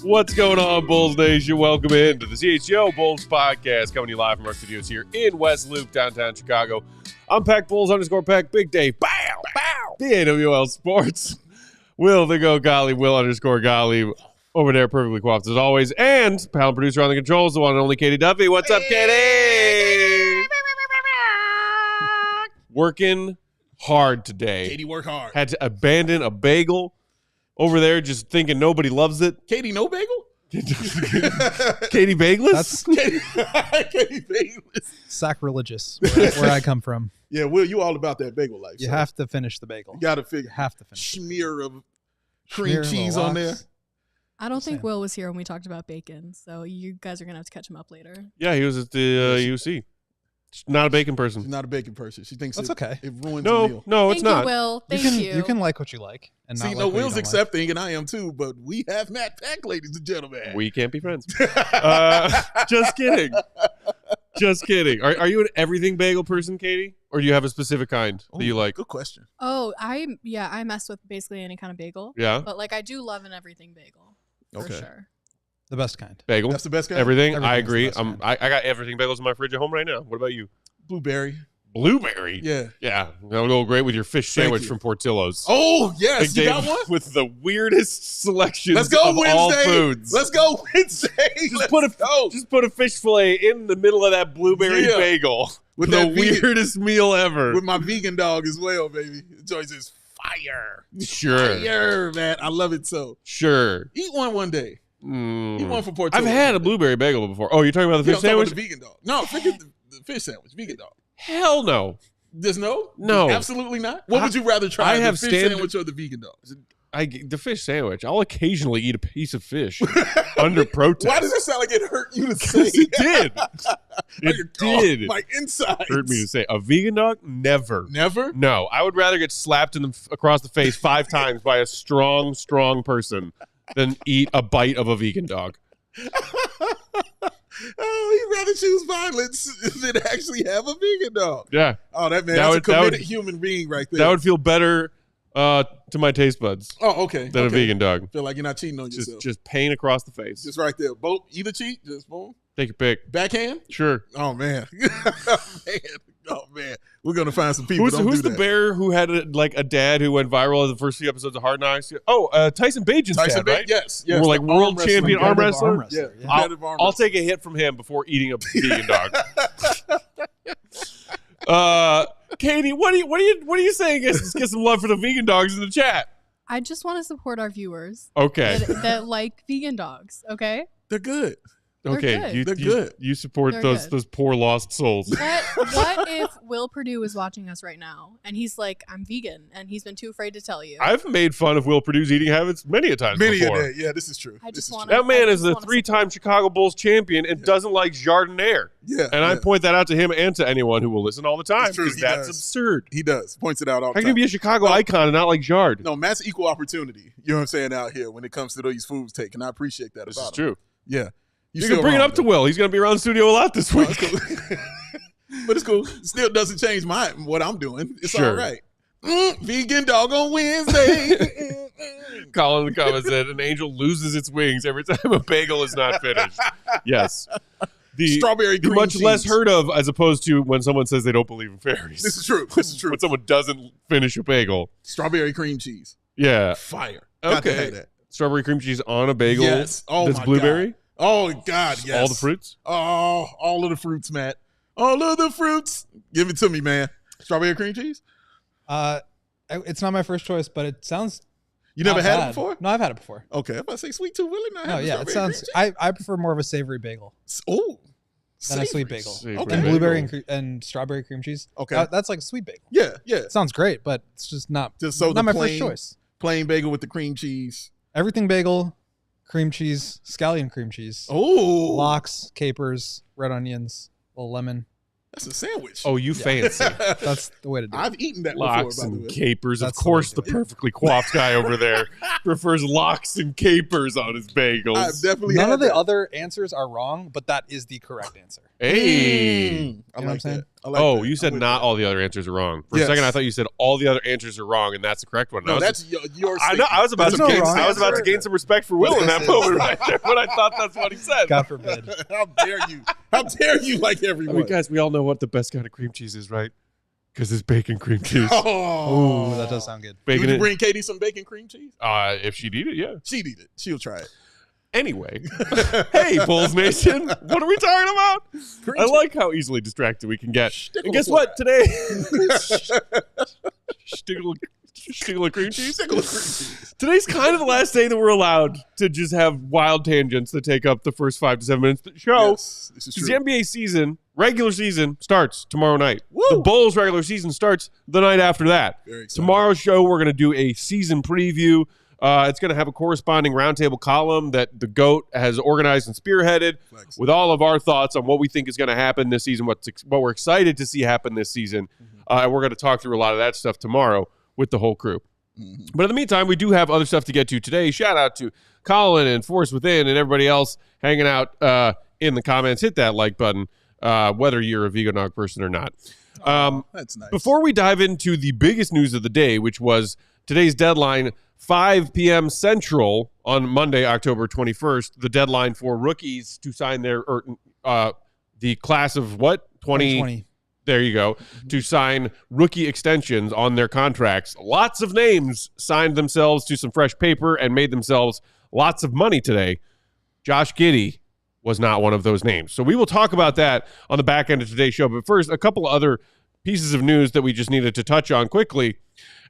What's going on, Bulls Nation? Welcome into the CHGO Bulls Podcast, coming to you live from our studios here in West Loop, downtown Chicago. I'm Peck, Bulls _Peck, Big Dave, bow, bow, the AWL Sports. Will the Go Gottlieb, Will _Gottlieb, over there, perfectly coiffed as always, and panel producer on the controls, the one and only Katie Duffy. What's up, Katie? Working hard today. Katie work hard. Had to abandon a bagel. Over there, just thinking nobody loves it. Katie, no bagel? Katie Bageless? Katie Bageless. Sacrilegious, where I come from. Yeah, Will, you all about that bagel life. You have to finish the bagel. You got to figure. Have to finish. Smear of cream cheese on there. I don't think Will was here when we talked about bacon, so you guys are going to have to catch him up later. Yeah, he was at the UC. She's not a bacon person. She's not a bacon person. She thinks that's okay. It ruins the meal. No, it's not. Thank you, Will. Thank you. You can like what you like. And see, not no, like Will's accepting, like. and I am too, but we have Matt Peck, ladies and gentlemen. We can't be friends. Just kidding. Just kidding. Are you an everything bagel person, Katie? Or do you have a specific kind that you like? Good question. Oh, I mess with basically any kind of bagel. Yeah. But like I do love an everything bagel. For sure. The best kind. Bagel. That's the best kind? Everything. I agree. I got everything bagels in my fridge at home right now. What about you? Blueberry. Blueberry? Yeah. Yeah. That'll go great with your fish sandwich from Portillo's. Oh, yes. Big You Dave got one? with the weirdest selections Let's go, of Wednesday. all foods. Let's go, Wednesday. Just put a fish fillet in the middle of that blueberry bagel. With the that weirdest meal ever. With my vegan dog as well, baby. The choice is fire. Sure. Fire, man. I love it so. Sure. Eat one day. Eat one for Portillo's. I've had a blueberry bagel before. Oh, you're talking about the fish sandwich? The vegan dog. No, forget the fish sandwich. Vegan dog. Hell no. There's no? Absolutely not? What would you rather try, the fish sandwich or the vegan dog? The fish sandwich. I'll occasionally eat a piece of fish under protest. Why does it sound like it hurt you to say? It did. It did. My insides. Hurt me to say. A vegan dog? Never. Never? No. I would rather get slapped across the face 5 times by a strong, strong person than eat a bite of a vegan dog. Oh, he'd rather choose violence than actually have a vegan dog. Yeah. Oh, that's a committed human being right there. That would feel better to my taste buds. Oh, okay. Than a vegan dog. Feel like you're not cheating on yourself. Just pain across the face. Just right there. Both, either cheat, just boom. Take your pick. Backhand? Sure. Oh, man. Oh, man. We're going to find some people Who's the bear who had a dad who went viral in the first few episodes of Hard Knocks? Oh, Tyson Bagent's dad, right? Yes. We're like world champion arm wrestler. Yeah. I'll take a hit from him before eating a vegan dog. Katie, what are you saying? Get some love for the vegan dogs in the chat. I just want to support our viewers. Okay. That like vegan dogs. Okay. They're good. Okay, They're good. You support those poor lost souls. What if Will Purdue is watching us right now and he's like, I'm vegan, and he's been too afraid to tell you? I've made fun of Will Purdue's eating habits many a time before. Yeah, this is true. That man is a 3-time Chicago Bulls champion and doesn't like jardiniere. Yeah, and I point that out to him and to anyone who will listen all the time because that's absurd. He does. Points it out all the time. How can you be a Chicago icon and not like Jard? No, Matt's equal opportunity. You know what I'm saying out here when it comes to these foods take, and I appreciate that this about is true. Yeah. You can bring it up to Will. He's going to be around the studio a lot this week. Cool. But it's cool. Still doesn't change what I'm doing. It's all right. Vegan dog on Wednesday. Colin in the comments said, an angel loses its wings every time a bagel is not finished. Yes. The strawberry cream much cheese. less heard of as opposed to when someone says they don't believe in fairies. This is true. When someone doesn't finish a bagel. Strawberry cream cheese. Yeah. Fire. Okay. Got to have that. Strawberry cream cheese on a bagel. Yes. Oh, that's my blueberry. God. Oh, God, yes. All the fruits? Oh, all of the fruits, Matt. All of the fruits. Give it to me, man. Strawberry cream cheese? It's not my first choice, but it sounds You never had it before? No, I've had it before. Okay, I'm about to say sweet tooth. Really not? No, yeah, it sounds. I prefer more of a savory bagel. Oh, than a sweet bagel. Savory Okay. And bagel. blueberry and strawberry cream cheese. Okay. That's like a sweet bagel. Yeah, yeah. It sounds great, but it's just not Just not my first choice. Plain bagel with the cream cheese. Everything bagel, cream cheese, scallion cream cheese, Oh, lox, capers, red onions, a little lemon. that's a sandwich. Oh, you fancy. That's the way to do it. I've eaten that Locks before, by the and way. capers. That's Of course, the the way to do perfectly coiffed guy over there prefers locks and capers on his bagels. I've definitely None had of the that. other answers are wrong, but that is the correct answer. Hey. I You know what I'm like saying? that. I like Oh, that. you said I'm with not that. all the other answers are wrong. For Yes. a second, I thought you said all the other answers are wrong, and that's the correct one. No, I was- that's your I know. I was about to There's no gain. wrong I was about to answer. gain some respect for Will in that This moment is- right there, but I thought that's what he said. God forbid. How dare you? How dare you like I everyone? mean, guys, we all know what the best kind of cream cheese is, right? Because it's bacon cream cheese. Oh, Ooh, that does sound good. Bacon. Would you it- bring Katie some bacon cream cheese? if she'd eat it, yeah. She'd eat it. She'll try it. Anyway, hey, Bulls Nation, what are we talking about? Cream I cheese. like how easily distracted we can get. Stickle And guess the what? fly. Today, Stickle of cream cheese. Stickle of cream cheese. Today's kind of the last day that we're allowed to just have wild tangents that take up the first 5 to 7 minutes of the show. Yes, this is Because true. the NBA season, regular season, starts tomorrow night. Woo! The Bulls regular season starts the night after that. Very excited. Tomorrow's show, we're going to do a season preview. It's going to have a corresponding roundtable column that the GOAT has organized and spearheaded Flex. with all of our thoughts on what we think is going to happen this season, what we're excited to see happen this season. And we're going to talk through a lot of that stuff tomorrow with the whole crew. But in the meantime, we do have other stuff to get to today. Shout out to Colin and Force Within and everybody else hanging out in the comments. Hit that like button, whether you're a vegan dog person or not. That's nice. Before we dive into the biggest news of the day, which was today's deadline, 5 p.m. Central on Monday, October 21st, the deadline for rookies to sign their the class of what? 2020. There you go. To sign rookie extensions on their contracts. Lots of names signed themselves to some fresh paper and made themselves lots of money today. Josh Giddey was not one of those names. So we will talk about that on the back end of today's show. But first, a couple of other pieces of news that we just needed to touch on quickly.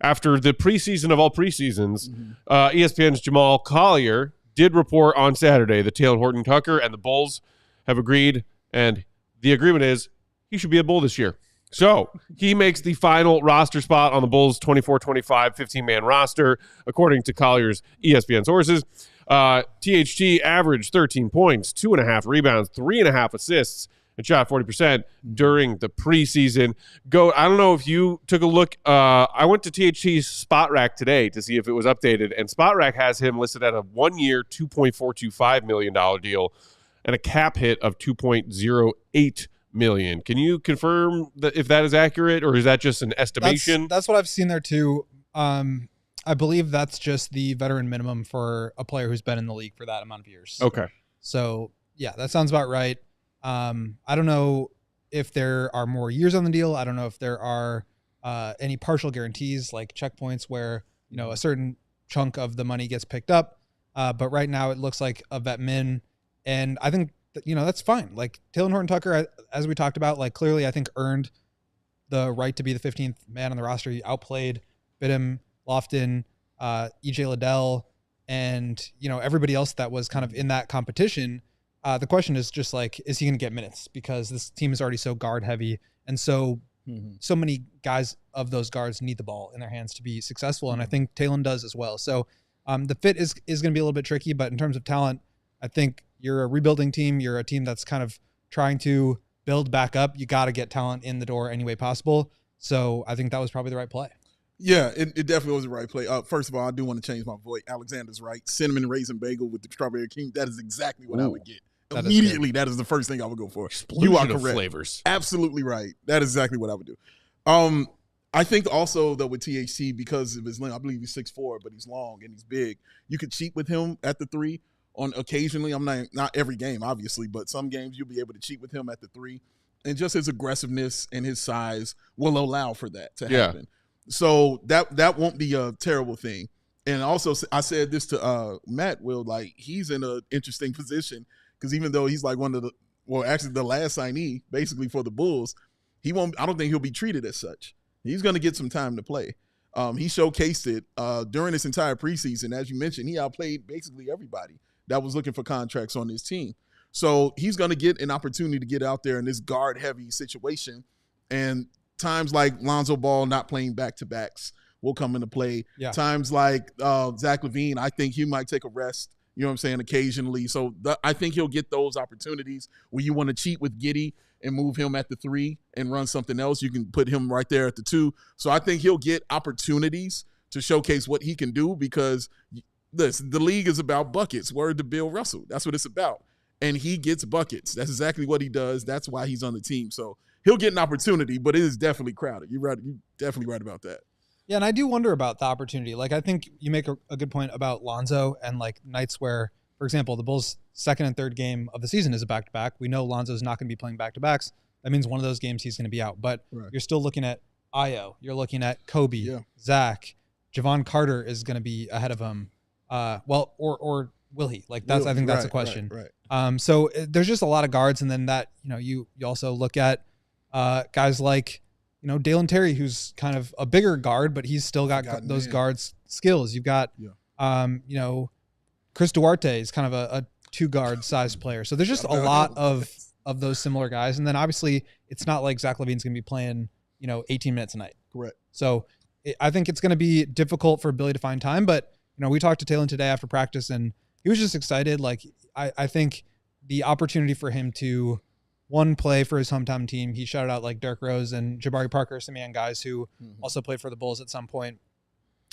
After the preseason of all preseasons, ESPN's Jamal Collier did report on Saturday that Talen Horton-Tucker and the Bulls have agreed, and the agreement is he should be a Bull this year. So he makes the final roster spot on the Bulls' 24-25 15-man roster, according to Collier's ESPN sources. THT averaged 13 points, 2.5 rebounds, 3.5 assists, and shot 40% during the preseason. I don't know if you took a look. I went to THT's Spot Rack today to see if it was updated, and Spot Rack has him listed at a 1-year, $2.425 million deal and a cap hit of $2.08 million. Can you confirm that if that is accurate, or is that just an estimation? That's what I've seen there too. I believe that's just the veteran minimum for a player who's been in the league for that amount of years. Okay. So yeah, that sounds about right. I don't know if there are more years on the deal. I don't know if there are any partial guarantees like checkpoints where, you know, a certain chunk of the money gets picked up. But right now it looks like a vet min. And I think, you know, that's fine. Like Talen Horton-Tucker, as we talked about, like clearly I think earned the right to be the 15th man on the roster. He outplayed Bidham, Lofton, EJ Liddell, and, you know, everybody else that was kind of in that competition. The question is just like, is he going to get minutes? Because this team is already so guard heavy. And so many guys of those guards need the ball in their hands to be successful. And I think Talen does as well. So the fit is going to be a little bit tricky, but in terms of talent, I think you're a rebuilding team. You're a team that's kind of trying to build back up. You got to get talent in the door any way possible. So I think that was probably the right play. Yeah, it definitely was the right play. First of all, I do want to change my voice. Alexander's right. Cinnamon raisin bagel with the strawberry cream. That is exactly what I would get. That is Immediately, that is the first thing I would go for. Explosion You are of correct. flavors. Absolutely right. That is exactly what I would do. I think also that with THT, because of his length, I believe he's 6'4", but he's long and he's big. You could cheat with him at the 3 on occasionally. I'm not every game, obviously, but some games you'll be able to cheat with him at the 3. And just his aggressiveness and his size will allow for that to happen. So that won't be a terrible thing. And also, I said this to Matt, Will, like he's in an interesting position because even though he's like actually the last signee basically for the Bulls, I don't think he'll be treated as such. He's going to get some time to play. He showcased it during this entire preseason. As you mentioned, he outplayed basically everybody that was looking for contracts on his team. So he's going to get an opportunity to get out there in this guard-heavy situation. And times like Lonzo Ball not playing back-to-backs will come into play. Yeah. Times like Zach LaVine, I think he might take a rest, you know what I'm saying, occasionally. So I think he'll get those opportunities where you want to cheat with Giddey and move him at the 3 and run something else. You can put him right there at the 2. So I think he'll get opportunities to showcase what he can do because the league is about buckets. Word to Bill Russell. That's what it's about. And he gets buckets. That's exactly what he does. That's why he's on the team. So he'll get an opportunity, but it is definitely crowded. You're right. You're definitely right about that. Yeah, and I do wonder about the opportunity. Like, I think you make a good point about Lonzo and, like, nights where, for example, the Bulls' second and third game of the season is a back-to-back. We know Lonzo's not going to be playing back-to-backs. That means one of those games he's going to be out. But you're still looking at Ayo. You're looking at Kobe, Zach. Javon Carter is going to be ahead of him. Or will he? Like, that's I think that's a question. Right. So there's just a lot of guards, and then that, you also look at guys like, Dalen Terry, who's kind of a bigger guard, but he's still got those guards skills. You've got, Chris Duarte is kind of a 2-guard size player. So there's just a lot of those similar guys. And then obviously it's not like Zach LaVine's going to be playing, 18 minutes a night. Correct. So I think it's going to be difficult for Billy to find time, but we talked to Talen today after practice and he was just excited. Like I think the opportunity for him to play for his hometown team. He shouted out like Derrick Rose and Jabari Parker, some young guys who also played for the Bulls at some point.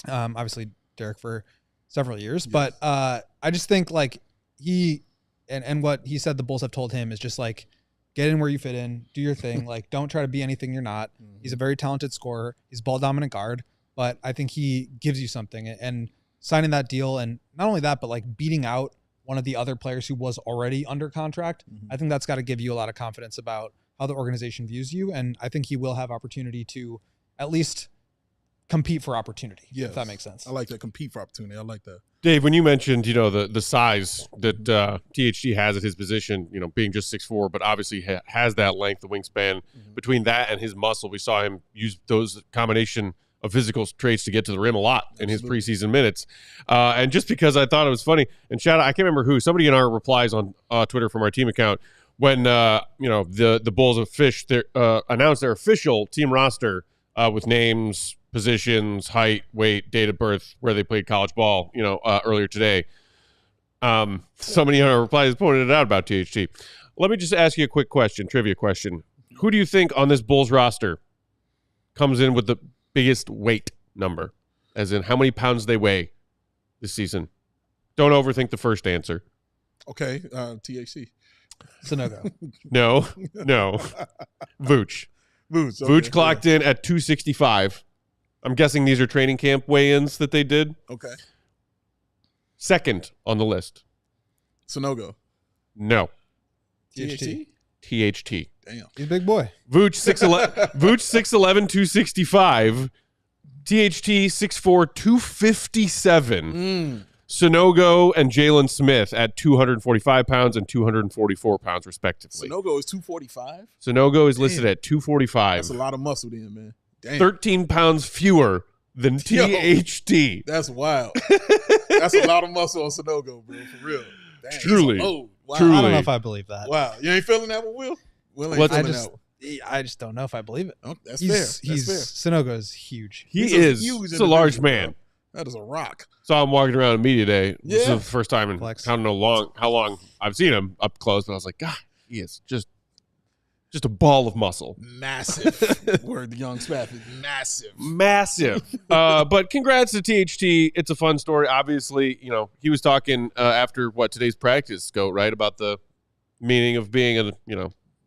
Obviously Derrick for several years, but I just think like he and what he said the Bulls have told him is just like, get in where you fit in, do your thing. Like, don't try to be anything you're not. He's a very talented scorer. He's a ball dominant guard, but I think he gives you something. And signing that deal, and not only that, but like beating out one of the other players who was already under contract, I think that's got to give you a lot of confidence about how the organization views you. And I think he will have opportunity to at least compete for opportunity, if that makes sense. I like that, compete for opportunity. I like that. Dave, when you mentioned, the size that THT has at his position, being just 6'4", but obviously has that length, the wingspan, between that and his muscle, we saw him use those combination of physical traits to get to the rim a lot in his preseason minutes. And just because I thought it was funny, and shout out, I can't remember who, somebody in our replies on Twitter from our team account, when, the Bulls announced their official team roster with names, positions, height, weight, date of birth, where they played college ball, earlier today. Somebody in our replies pointed it out about THT. Let me just ask you a quick question, trivia question. Who do you think on this Bulls roster comes in with the biggest weight number, as in how many pounds they weigh this season? Don't overthink the first answer. Okay, THC. Sonogo. No. Vooch. Vooch clocked in at 265. I'm guessing these are training camp weigh-ins that they did. Okay. Second on the list. Sonogo. No. THT. Damn. He's a big boy. Vooch 6'11", 265. THT 6'4", 257. Sonogo and Jalen Smith at 245 pounds and 244 pounds, respectively. Sonogo is 245? Sonogo is listed at 245. That's a lot of muscle then, man. Damn. 13 pounds fewer than THT. That's wild. That's a lot of muscle on Sonogo, bro, for real. Damn, Truly. Wow. I don't know if I believe that. Wow. You ain't feeling that one, Will? Will ain't feeling that one. I just don't know if I believe it. Oh, that's fair. Sonogo is huge. He's a large man. Bro. That is a rock. Saw him walking around on media day. Yeah. This is the first time in I don't know how long I've seen him up close, but I was like, God, he is just a ball of muscle. Massive. Word, the young Spath is massive. Massive. But congrats to THT. It's a fun story. Obviously, he was talking after today's practice go, right, about the meaning of being a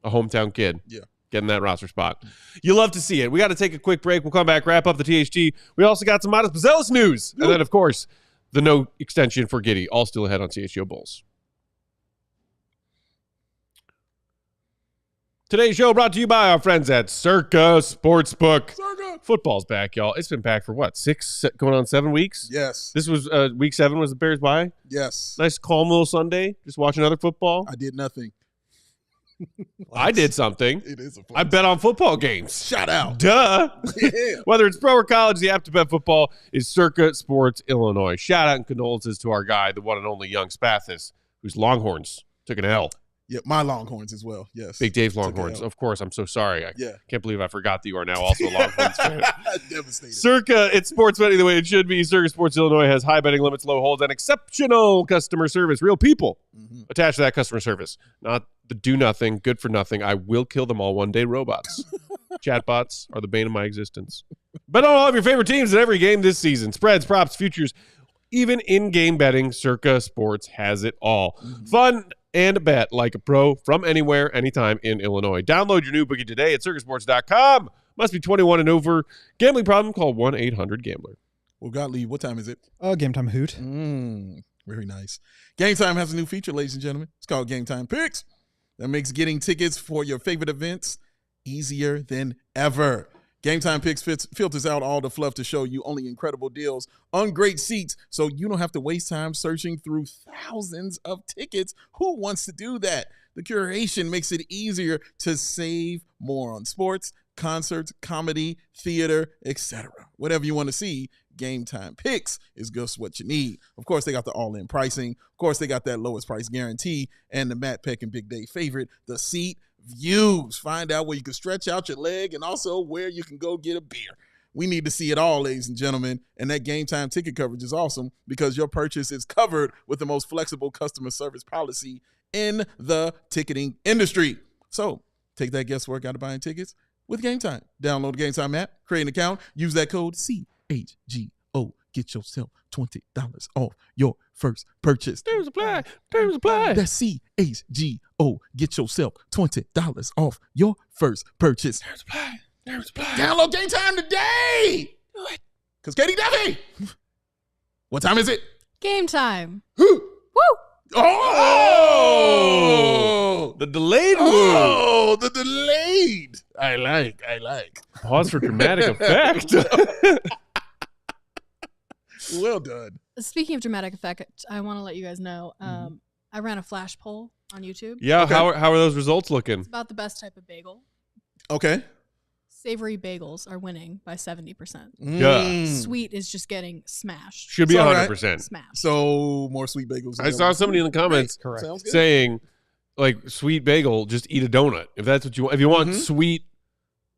hometown kid. Yeah. Getting that roster spot. You love to see it. We got to take a quick break. We'll come back, wrap up the THT. We also got some Matas Buzelis news. And then, of course, the no extension for Giddey. All still ahead on CHGO Bulls. Today's show brought to you by our friends at Circa Sportsbook. Circa. Football's back, y'all. It's been back for 6, going on 7 weeks? Yes. This was week 7 was the Bears bye? Yes. Nice calm little Sunday. Just watching other football. I did nothing. I did something. It is a fun I bet on football games. Shout out. Duh. Yeah. Whether it's pro or college, the app to bet football is Circa Sports Illinois. Shout out and condolences to our guy, the one and only young Spathis, whose Longhorns took an L. Yeah, my Longhorns as well. Yes. Big Dave's Took Longhorns. it out. Of course, I'm so sorry. I Yeah. can't believe I forgot that you are now also a Longhorns fan. Devastated. Circa, it's sports betting the way it should be. Circa Sports Illinois has high betting limits, low holds, and exceptional customer service. Real people attached to that customer service. Not the do nothing, good for nothing. I will kill them all one day robots. Chatbots are the bane of my existence. Bet on all of your favorite teams in every game this season. Spreads, props, futures, even in-game betting. Circa Sports has it all. Fun and bet like a pro from anywhere, anytime in Illinois. Download your new bookie today at circasports.com. Must be 21 and over. Gambling problem? Call 1-800-GAMBLER. Well, Gottlieb, what time is it? Game time hoot. Very nice. Game Time has a new feature, ladies and gentlemen. It's called Game Time Picks. That makes getting tickets for your favorite events easier than ever. Game Time Picks filters out all the fluff to show you only incredible deals on great seats, so you don't have to waste time searching through thousands of tickets. Who wants to do that? The curation makes it easier to save more on sports, concerts, comedy, theater, etc. Whatever you want to see, Game Time Picks is just what you need. Of course, they got the all-in pricing. Of course, they got that lowest price guarantee, and the Matt, Peck, and Big Dave favorite, the seat views. Find out where you can stretch out your leg and also where you can go get a beer. We need to see it all, ladies and gentlemen, and that Game Time ticket coverage is awesome because your purchase is covered with the most flexible customer service policy in the ticketing industry. So take that guesswork out of buying tickets with Game Time. Download the Game Time app, create an account, use that code CHGO. Get yourself $20 off your first purchase. Terms apply. Terms apply. That's CHGO. Get yourself $20 off your first purchase. Terms apply. Terms apply. Download Game Time today. Do it. Because Katie Duffy. What time is it? Game time. Woo! Woo! Oh! The delayed move. Oh, the delayed. I like. Pause for dramatic effect. Well done. Speaking of dramatic effect, I want to let you guys know I ran a flash poll on YouTube. Yeah, Okay. how are those results looking? It's about the best type of bagel. Okay. Savory bagels are winning by 70%. Yeah. Sweet is just getting smashed. Should be It's all right. 100%. Smashed. So more sweet bagels. I saw somebody in the comments Correct. Sounds good. saying, like, sweet bagel, just eat a donut. If that's what you want. If you want sweet,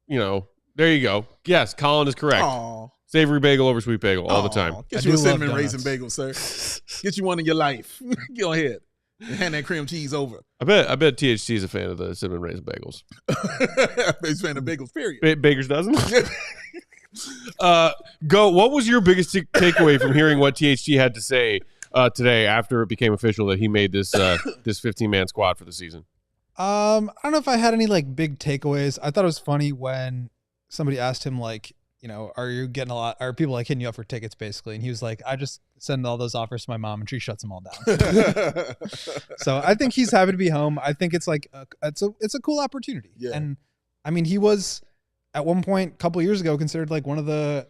there you go. Yes, Colin is correct. Aw. Savory bagel over sweet bagel all the time. Get I you a do love cinnamon raisin donuts. bagel, sir. Get you one in your life. Go ahead. And hand that cream cheese over. I bet THC is a fan of the cinnamon raisin bagels. He's fan of bagels, period. Baker's dozen. Go. What was your biggest takeaway from hearing what THC had to say today after it became official that he made this 15-man squad for the season? I don't know if I had any like big takeaways. I thought it was funny when somebody asked him like, are you getting are people like hitting you up for tickets basically? And he was like, I just send all those offers to my mom and she shuts them all down. So I think he's happy to be home. I think it's like, it's a cool opportunity. Yeah. And I mean, he was at one point a couple of years ago considered like one of the,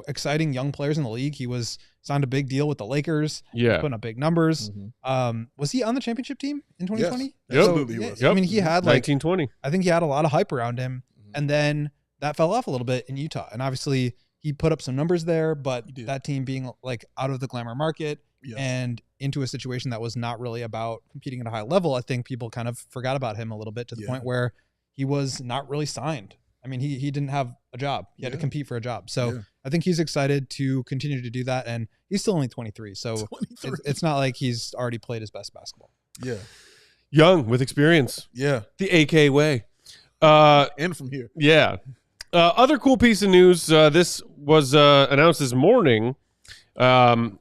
exciting young players in the league. He was signed a big deal with the Lakers, Yeah. putting up big numbers. Mhm. Was he on the championship team in 2020? Yes. Yep. Absolutely he was. I mean, he had like, 1920. I think he had a lot of hype around him, and then that fell off a little bit in Utah. And obviously, he put up some numbers there, but He did. that team being like out of the glamour market Yes. and into a situation that was not really about competing at a high level, I think people kind of forgot about him a little bit to the Yeah. point where he was not really signed. I mean, he didn't have a job. He had to Yeah. compete for a job. So Yeah. I think he's excited to continue to do that. And he's still only 23. So 23. it's not like he's already played his best basketball. Yeah. Young with experience. Yeah. The AK way. And from here. Yeah. Other cool piece of news. This was announced this morning from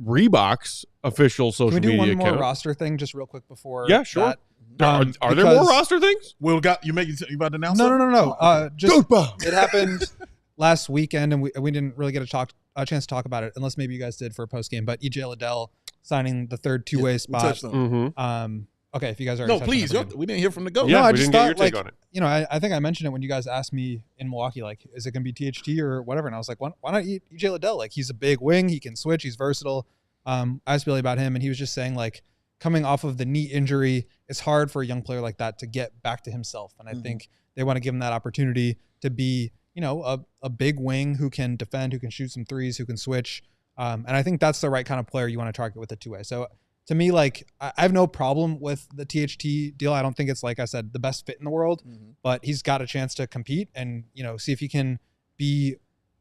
Reebok's official social Can we do media one more account. roster thing just real quick before? Yeah, sure. that? Are there more because- roster things? Will, you about to announce No. something? Just it happened last weekend, and we didn't really get a chance to talk about it, unless maybe you guys did for a post game. But EJ Liddell signing the third two-way We spot. touched on it. Mm-hmm. Okay, if you guys are No, please. We didn't hear from the GOAT. Yeah, I we just didn't get your thought, take like, on it. I think I mentioned it when you guys asked me in Milwaukee, like, is it going to be THT or whatever? And I was like, why not EJ Liddell? Like, he's a big wing, he can switch, he's versatile. I asked Billy about him, and he was just saying, like, coming off of the knee injury, it's hard for a young player like that to get back to himself. And I think they want to give him that opportunity to be, a big wing who can defend, who can shoot some threes, who can switch. And I think that's the right kind of player you want to target with a two-way. So to me, like, I have no problem with the THT deal. I don't think it's, like I said, the best fit in the world, but he's got a chance to compete and, see if he can be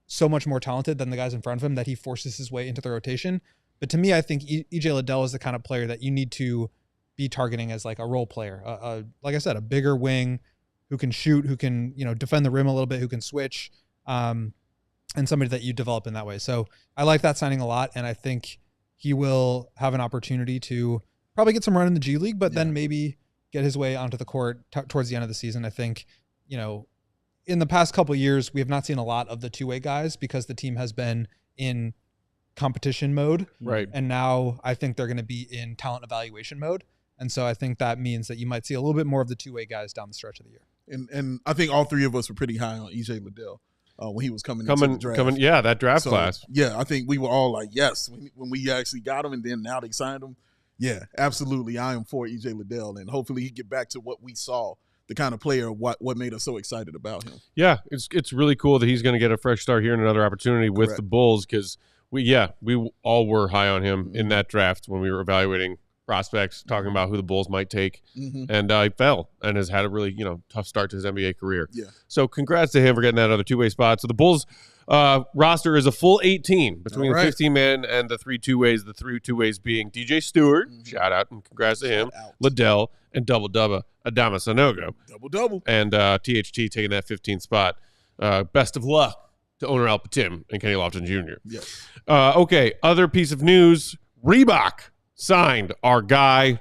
so much more talented than the guys in front of him that he forces his way into the rotation. But to me, I think EJ Liddell is the kind of player that you need to be targeting as like a role player. Like I said, a bigger wing who can shoot, who can, defend the rim a little bit, who can switch, and somebody that you develop in that way. So I like that signing a lot. And I think he will have an opportunity to probably get some run in the G League, but then maybe get his way onto the court towards the end of the season. I think, in the past couple of years, we have not seen a lot of the two-way guys because the team has been in competition mode. Right. And now I think they're going to be in talent evaluation mode. And so I think that means that you might see a little bit more of the two-way guys down the stretch of the year. And I think all three of us were pretty high on EJ Liddell when he was coming into the draft. Yeah, that draft class. Yeah, I think we were all like, yes, when we actually got him and then now they signed him. Yeah, absolutely. I am for EJ Liddell, and hopefully he get back to what we saw, the kind of player, what made us so excited about him. Yeah, it's really cool that he's going to get a fresh start here and another opportunity with the Bulls because we all were high on him in that draft when we were evaluating prospects, talking about who the Bulls might take, and he fell and has had a really tough start to his NBA career. Yeah. So congrats to him for getting that other two-way spot. So the Bulls roster is a full 18 between the 15-man and the 3 two-ways. The 3 two-ways being DJ Stewart, shout out and congrats to him, Liddell, and Double Adama Sanogo. Double. And THT taking that 15th spot. Best of luck to owner Al Patim and Kenny Lofton Jr. Yes. Okay, other piece of news, Reebok signed our guy,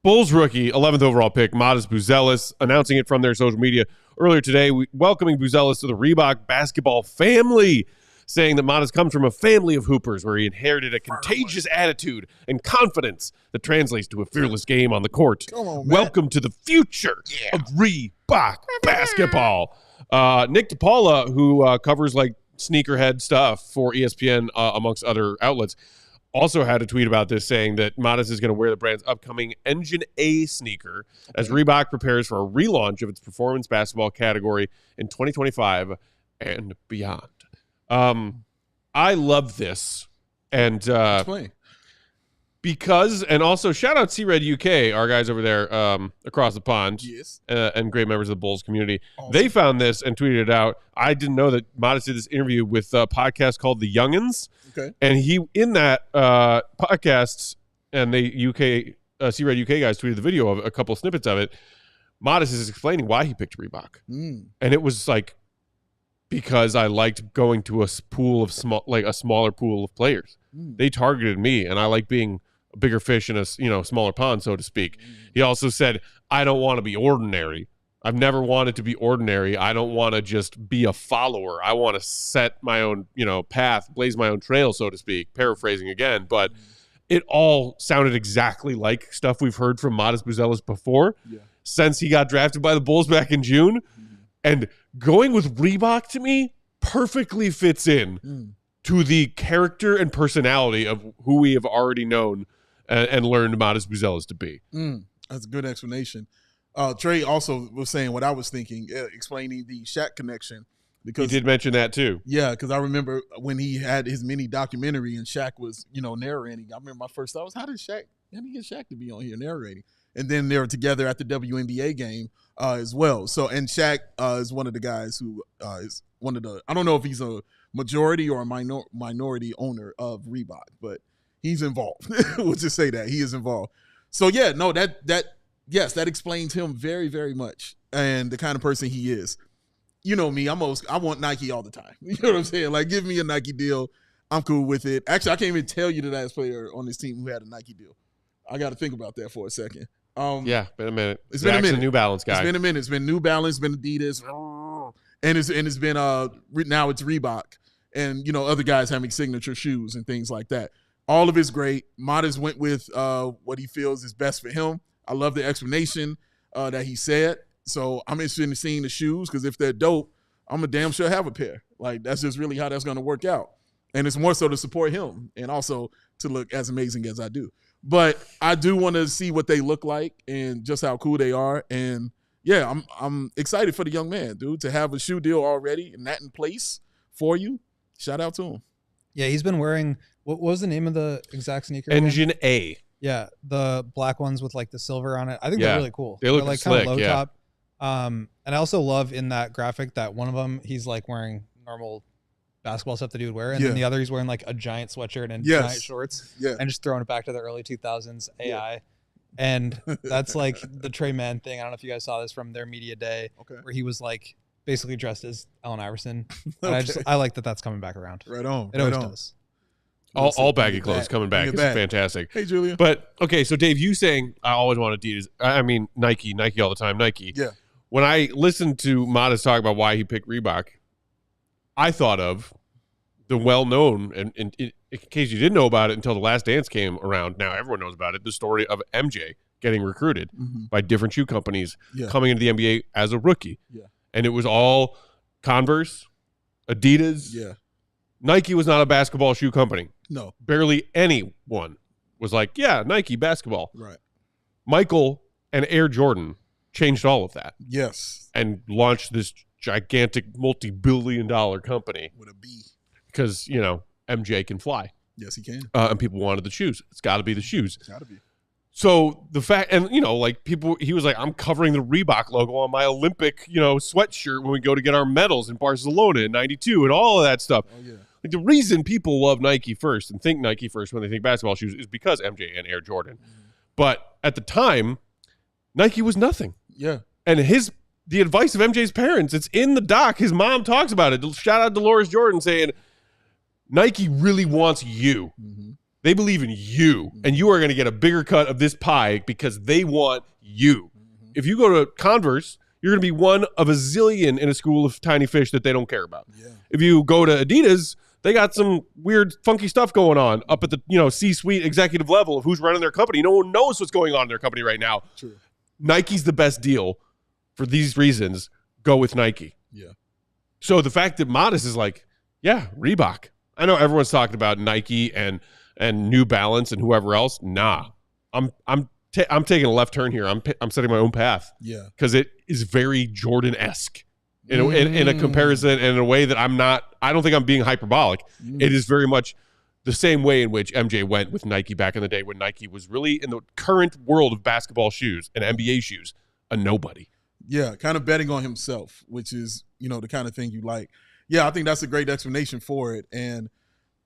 Bulls rookie, 11th overall pick, Matas Buzelis, announcing it from their social media earlier today, welcoming Buzelis to the Reebok basketball family, saying that Matas comes from a family of hoopers where he inherited a contagious attitude and confidence that translates to a fearless game on the court. Come on, man. Welcome to the future of Reebok basketball. Nick DePaula, who covers like sneakerhead stuff for ESPN, amongst other outlets, also had a tweet about this saying that Matas is going to wear the brand's upcoming Engine A sneaker as Reebok prepares for a relaunch of its performance basketball category in 2025 and beyond. I love this. And because, and also shout out C-Red UK, our guys over there across the pond, and great members of the Bulls community. Awesome. They found this and tweeted it out. I didn't know that Matas did this interview with a podcast called The Youngins. Okay. And he, in that podcast, and the C-Red UK guys tweeted the video of a couple of snippets of it, Matas is explaining why he picked Reebok. And it was like, because I liked going to a pool of a smaller pool of players. They targeted me, and I like being a bigger fish in a smaller pond, so to speak. He also said, I don't want to be ordinary. I've never wanted to be ordinary. I don't want to just be a follower. I want to set my own, path, blaze my own trail, so to speak. Paraphrasing again, but it all sounded exactly like stuff we've heard from Matas Buzelis before since he got drafted by the Bulls back in June. And going with Reebok to me perfectly fits in to the character and personality of who we have already known and learned Matas Buzelis to be. That's a good explanation. Trey also was saying what I was thinking, explaining the Shaq connection. Because he did mention that too. Yeah, because I remember when he had his mini documentary and Shaq was, narrating. I remember my first thought was, how did he get Shaq to be on here narrating? And then they were together at the WNBA game as well. So, and Shaq is one of the guys who is one of the, I don't know if he's a majority or a minority owner of Reebok, but he's involved. We'll just say that he is involved. So yeah, no, yes, that explains him very, very much and the kind of person he is. You know me, I want Nike all the time. You know what I'm saying? Like, give me a Nike deal. I'm cool with it. Actually, I can't even tell you the last player on this team who had a Nike deal. I got to think about that for a second. Yeah, been a minute. It's been a minute. New Balance guy. It's been a minute. It's been New Balance, been Adidas, and it's been now it's Reebok, and other guys having signature shoes and things like that. All of it's great. Matas went with what he feels is best for him. I love the explanation that he said. So I'm interested in seeing the shoes because if they're dope, I'm a damn sure have a pair. Like, that's just really how that's going to work out. And it's more so to support him and also to look as amazing as I do. But I do want to see what they look like and just how cool they are. And yeah, I'm excited for the young man, dude, to have a shoe deal already and that in place for you. Shout out to him. Yeah, he's been wearing, what was the name of the exact sneaker? Engine A. Yeah, the black ones with like the silver on it. I think Yeah. they're really cool. They look they're like slick, kind of low yeah. top. And I also love in that graphic that one of them he's like wearing normal basketball stuff that he would wear, and then the other he's wearing like a giant sweatshirt and giant shorts, and just throwing it back to the early 2000s AI. Yeah. And that's like the Trey Mann thing. I don't know if you guys saw this from their media day, where he was like basically dressed as Allen Iverson. And I like that that's coming back around. Right on. It always does. All baggy clothes coming back is fantastic. Hey, Julia. But okay, so Dave, you saying I always want Adidas. I mean Nike all the time. Nike. Yeah. When I listened to Matas talk about why he picked Reebok, I thought of the well-known, and in case you didn't know about it until The Last Dance came around, now everyone knows about it, the story of MJ getting recruited by different shoe companies coming into the NBA as a rookie. Yeah. And it was all Converse, Adidas. Yeah. Nike was not a basketball shoe company. No. Barely anyone was like, yeah, Nike basketball. Right. Michael and Air Jordan changed all of that. Yes. And launched this gigantic multi-billion-dollar company. With a B. Because, you know, MJ can fly. Yes, he can. And people wanted the shoes. It's got to be the shoes. It's got to be. So the fact, and, you know, like people, he was like, I'm covering the Reebok logo on my Olympic, you know, sweatshirt when we go to get our medals in Barcelona in 92 and all of that stuff. Oh, yeah. Like the reason people love Nike first and think Nike first when they think basketball shoes is because MJ and Air Jordan. But at the time, Nike was nothing. Yeah. And the advice of MJ's parents, it's in the doc. His mom talks about it. Shout out Dolores Jordan saying, Nike really wants you. They believe in you, and you are going to get a bigger cut of this pie because they want you. If you go to Converse, you're going to be one of a zillion in a school of tiny fish that they don't care about. Yeah. If you go to Adidas, they got some weird, funky stuff going on up at the C-suite executive level of who's running their company. No one knows what's going on in their company right now. True. Nike's the best deal for these reasons. Go with Nike. Yeah. So the fact that Matas is like, yeah, Reebok. I know everyone's talking about Nike and New Balance and whoever else. Nah, I'm taking a left turn here. I'm setting my own path. Yeah, because it is very Jordan-esque in a comparison and in a way that I don't think I'm being hyperbolic. It is very much the same way in which MJ went with Nike back in the day when Nike was really in the current world of basketball shoes and NBA shoes a nobody. Yeah, kind of betting on himself, which is the kind of thing you like. Yeah, I think that's a great explanation for it. And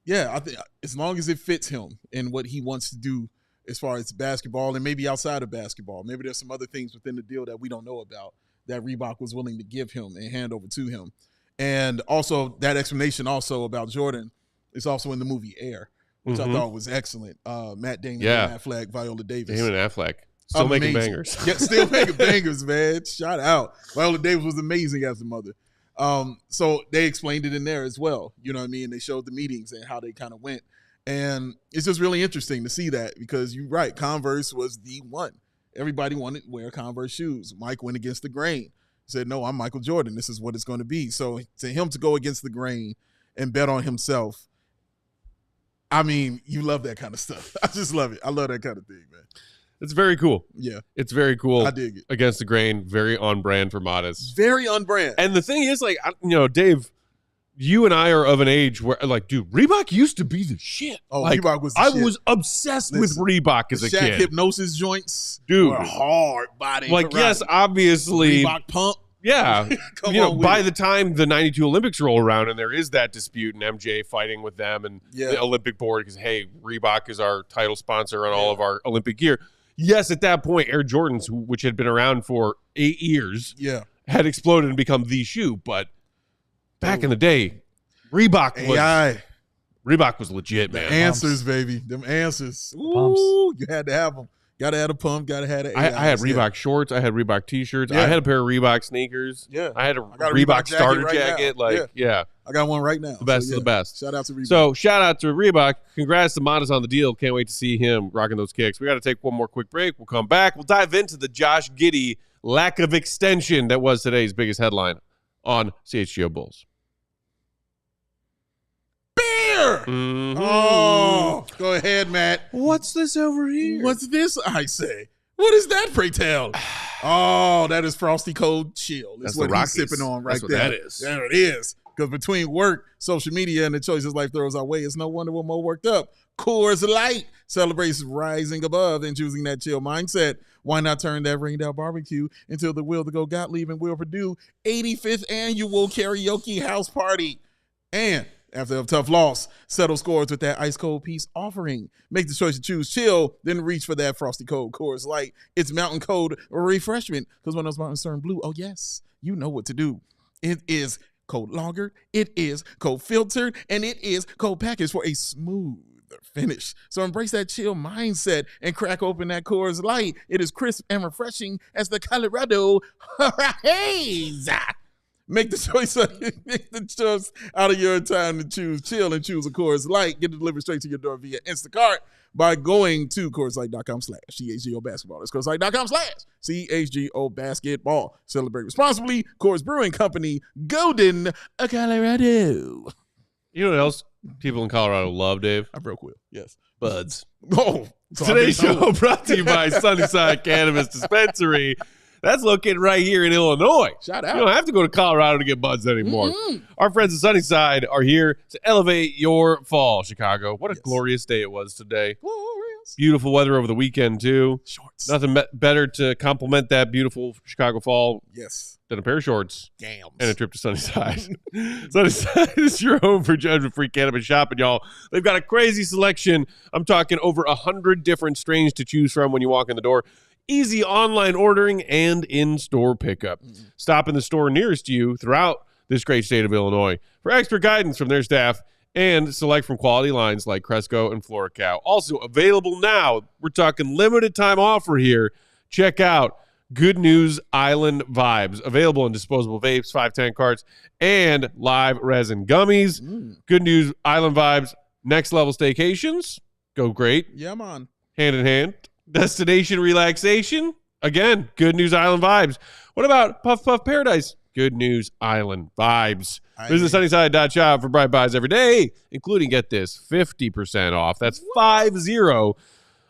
yeah, I think as long as it fits him and what he wants to do as far as basketball and maybe outside of basketball, maybe there's some other things within the deal that we don't know about that Reebok was willing to give him and hand over to him. And also that explanation also about Jordan is also in the movie Air, which I thought was excellent. Matt Damon, Affleck, Viola Davis. Damon and Affleck. Still making bangers. Yeah, still making bangers, man. Shout out. Viola Davis was amazing as a mother. So they explained it in there as well. You know what I mean? They showed the meetings and how they kind of went. And it's just really interesting to see that because you're right. Converse was the one. Everybody wanted to wear Converse shoes. Mike went against the grain. He said, no, I'm Michael Jordan. This is what it's going to be. So to him to go against the grain and bet on himself, I mean, you love that kind of stuff. I just love it. I love that kind of thing, man. It's very cool. Yeah. It's very cool. I dig it. Against the grain, very on brand for Matas. Very on brand. And the thing is, like, Dave, you and I are of an age where, like, dude, Reebok used to be the shit. Oh, like, Reebok was the I shit. was obsessed with Reebok as a Shaq kid. hypnosis joints. Dude. Were hard body. Like, yes, obviously. Reebok pump. Yeah. Come on by with the time the 92 Olympics roll around and there is that dispute and MJ fighting with them and the Olympic board because, hey, Reebok is our title sponsor on all of our Olympic gear. Yes, at that point, Air Jordans, which had been around for 8 years, had exploded and become the shoe. But back in the day, Reebok was legit, man. Answers, baby. Them answers. Pumps. Ooh, you had to have them. Got to have a pump. Got to have it. I had Reebok shorts. I had Reebok T-shirts. I had a pair of Reebok sneakers. Yeah. I had a got a Reebok starter right jacket. now. I got one right now. The best of the best. Shout out to Reebok. So shout out to Reebok. Congrats to Matas on the deal. Can't wait to see him rocking those kicks. We got to take one more quick break. We'll come back. We'll dive into the Josh Giddey lack of extension that was today's biggest headline on CHGO Bulls. Beer! Mm-hmm. Oh, go ahead, Matt. What's this over here? What's this, I say? What is that, pray tell? Oh, that is Frosty Cold Chill. That's what the he's Rockies. sipping on right That's what there. that is. There it is. Because between work, social media, and the choices life throws our way, it's no wonder we're more worked up. Coors Light celebrates rising above and choosing that chill mindset. Why not turn that Ringdale barbecue into the Will to Go Gottlieb and Will Purdue 85th annual karaoke house party? And after a tough loss, settle scores with that ice cold peace offering. Make the choice to choose chill, then reach for that frosty cold Coors Light. It's mountain cold refreshment, because when those mountains turn blue, oh yes, you know what to do. It is cold lagered, it is cold filtered, and it is cold packaged for a smooth finish. So embrace that chill mindset and crack open that Coors Light. It is crisp and refreshing as the Colorado haze. Make the choice out of your time to choose chill and choose a Coors Light. Get it delivered straight to your door via Instacart by going to CoorsLight.com/CHGO Basketball. That's CoorsLight.com/CHGO Basketball. Celebrate responsibly. Coors Brewing Company, Golden, Colorado. You know what else people in Colorado love, Dave? I broke Will. Yes. Buds. Oh. Today's show brought to you by Sunnyside Cannabis Dispensary. That's located right here in Illinois. Shout out. You don't have to go to Colorado to get buds anymore. Our friends at Sunnyside are here to elevate your fall, Chicago. What a glorious day it was today. Glorious. Beautiful weather over the weekend, too. Shorts. Nothing better to complement that beautiful Chicago fall than a pair of shorts. Damn. And a trip to Sunnyside. Sunnyside is your home for judgment-free cannabis shopping, y'all. They've got a crazy selection. I'm talking over 100 different strains to choose from when you walk in the door. Easy online ordering and in-store pickup. Stop in the store nearest you throughout this great state of Illinois for expert guidance from their staff and select from quality lines like Cresco and FloraCow. Also available now, we're talking limited time offer here. Check out Good News Island Vibes. Available in disposable vapes, 510 carts, and live resin gummies. Good News Island Vibes. Next level staycations. Go great. Yeah, man. Hand in hand. Destination relaxation. Again, Good News Island Vibes. What about Puff Puff Paradise? Good News Island Vibes. Visit Sunnyside.shop for bright buys every day, including, get this, 50% off. That's 50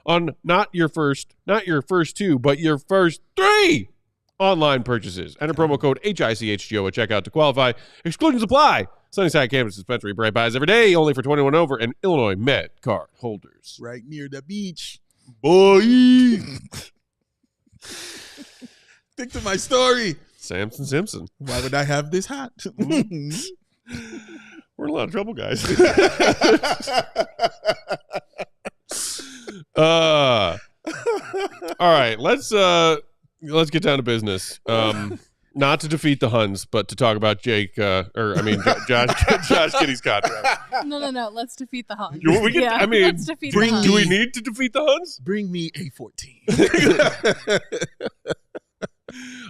on not your first two, but your first 3 online purchases. Enter promo code HICHGO at checkout to qualify. Exclusions apply. Sunnyside Cannabis Dispensary. Bright buys every day, only for 21 over and Illinois Med card holders. Right near the beach. Boy. Stick to my story. Samson Simpson. Why would I have this hat? We're in a lot of trouble, guys. All right, let's get down to business. Not to defeat the Huns, but to talk about Josh Giddey's contract. No. Let's defeat the Huns. Let's defeat the Huns. Do we need to defeat the Huns? Bring me a 14.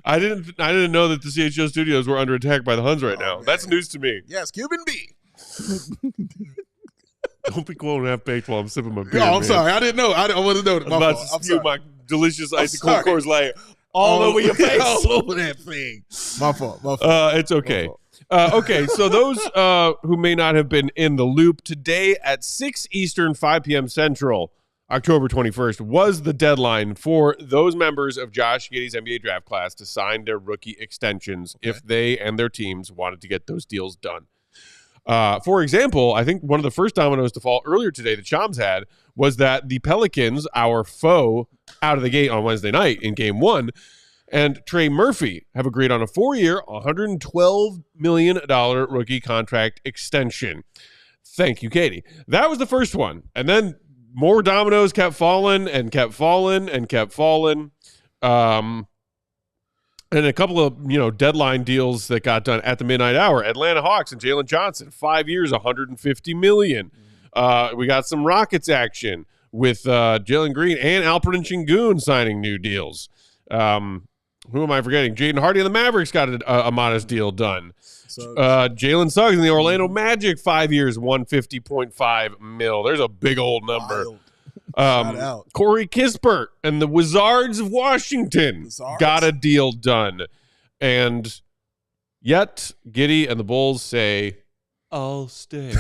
I didn't know that the CHGO studios were under attack by the Huns right now. Man. That's news to me. Yes, Cuban B. Don't be cold and half baked while I'm sipping my beer. No, I'm sorry. I didn't know. I wasn't know. I'm about to spew my delicious icy cold Coors Light all over your face. All over that thing. My fault. It's okay. Okay, so those who may not have been in the loop, today at 6 Eastern, 5 p.m. Central, October 21st, was the deadline for those members of Josh Giddey's NBA draft class to sign their rookie extensions if they and their teams wanted to get those deals done. For example, I think one of the first dominoes to fall earlier today that Shams had was that the Pelicans, our foe out of the gate on Wednesday night in Game 1, and Trey Murphy have agreed on a 4-year, $112 million rookie contract extension. Thank you, Katie. That was the first one. And then more dominoes kept falling and kept falling and kept falling. And a couple of, deadline deals that got done at the midnight hour. Atlanta Hawks and Jalen Johnson, 5 years, $150 million. We got some Rockets action with Jalen Green and Alperen Şengün signing new deals. Who am I forgetting? Jaden Hardy and the Mavericks got a modest deal done. Jalen Suggs and the Orlando Magic, 5 years, $150.5 million. There's a big old number. Corey Kispert and the Wizards of Washington got a deal done. And yet Giddey and the Bulls say, I'll stay.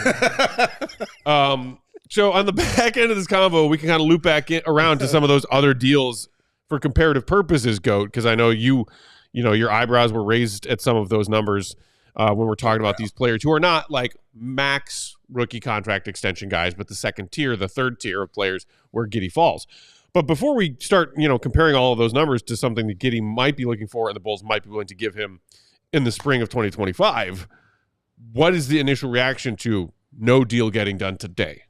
So on the back end of this convo, we can kind of loop back around to some of those other deals for comparative purposes, Goat, because I know your eyebrows were raised at some of those numbers. when we're talking about these players who are not like max rookie contract extension guys, but the second tier, the third tier of players where Giddey falls. But before we start, comparing all of those numbers to something that Giddey might be looking for and the Bulls might be willing to give him in the spring of 2025, what is the initial reaction to no deal getting done today?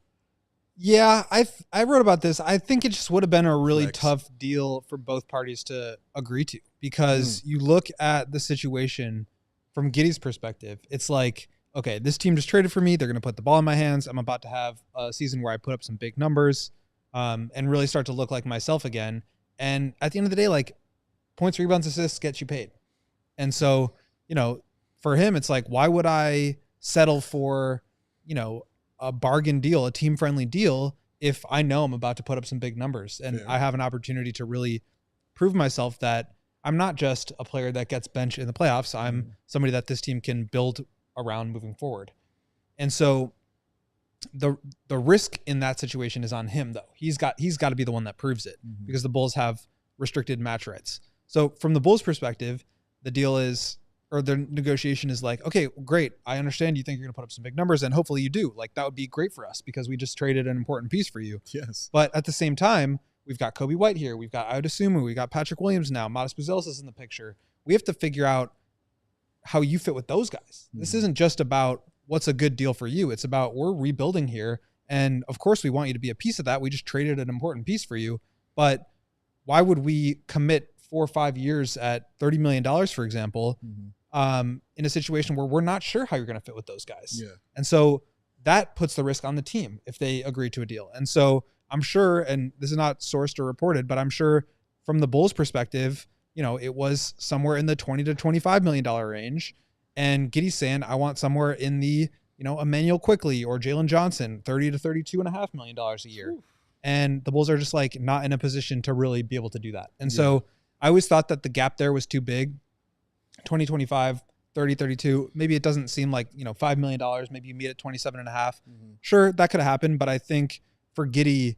Yeah, I wrote about this. I think it just would have been a really tough deal for both parties to agree to, because you look at the situation from Giddey's perspective. It's like, okay, this team just traded for me. They're going to put the ball in my hands. I'm about to have a season where I put up some big numbers and really start to look like myself again. And at the end of the day, like, points, rebounds, assists gets you paid. And so, for him, it's like, why would I settle for, a bargain deal, a team-friendly deal, if I know I'm about to put up some big numbers and I have an opportunity to really prove myself that I'm not just a player that gets benched in the playoffs. I'm somebody that this team can build around moving forward. And so the risk in that situation is on him, though. He's got to be the one that proves it, because the Bulls have restricted match rights. So from the Bulls' perspective, the deal is, or the negotiation is like, okay, great. I understand you think you're going to put up some big numbers, and hopefully you do. Like, that would be great for us because we just traded an important piece for you. Yes. But at the same time, we've got Kobe White here. We've got Ayo Dosunmu. We've got Patrick Williams now. Matas Buzelis is in the picture. We have to figure out how you fit with those guys. This isn't just about what's a good deal for you. It's about, we're rebuilding here. And of course we want you to be a piece of that. We just traded an important piece for you. But why would we commit 4 or 5 years at $30 million, for example, in a situation where we're not sure how you're going to fit with those guys? Yeah. And so that puts the risk on the team if they agree to a deal. And so I'm sure, and this is not sourced or reported, but I'm sure from the Bulls' perspective, it was somewhere in the $20 to $25 million range. And Giddey's saying, I want somewhere in the, Emmanuel Quickley or Jalen Johnson, $30 to $32.5 million a year. Ooh. And the Bulls are just like not in a position to really be able to do that. And so I always thought that the gap there was too big. 2025, 30, 32. Maybe it doesn't seem like, $5 million. Maybe you meet at 27.5. Sure, that could have happened. But I think for Giddey,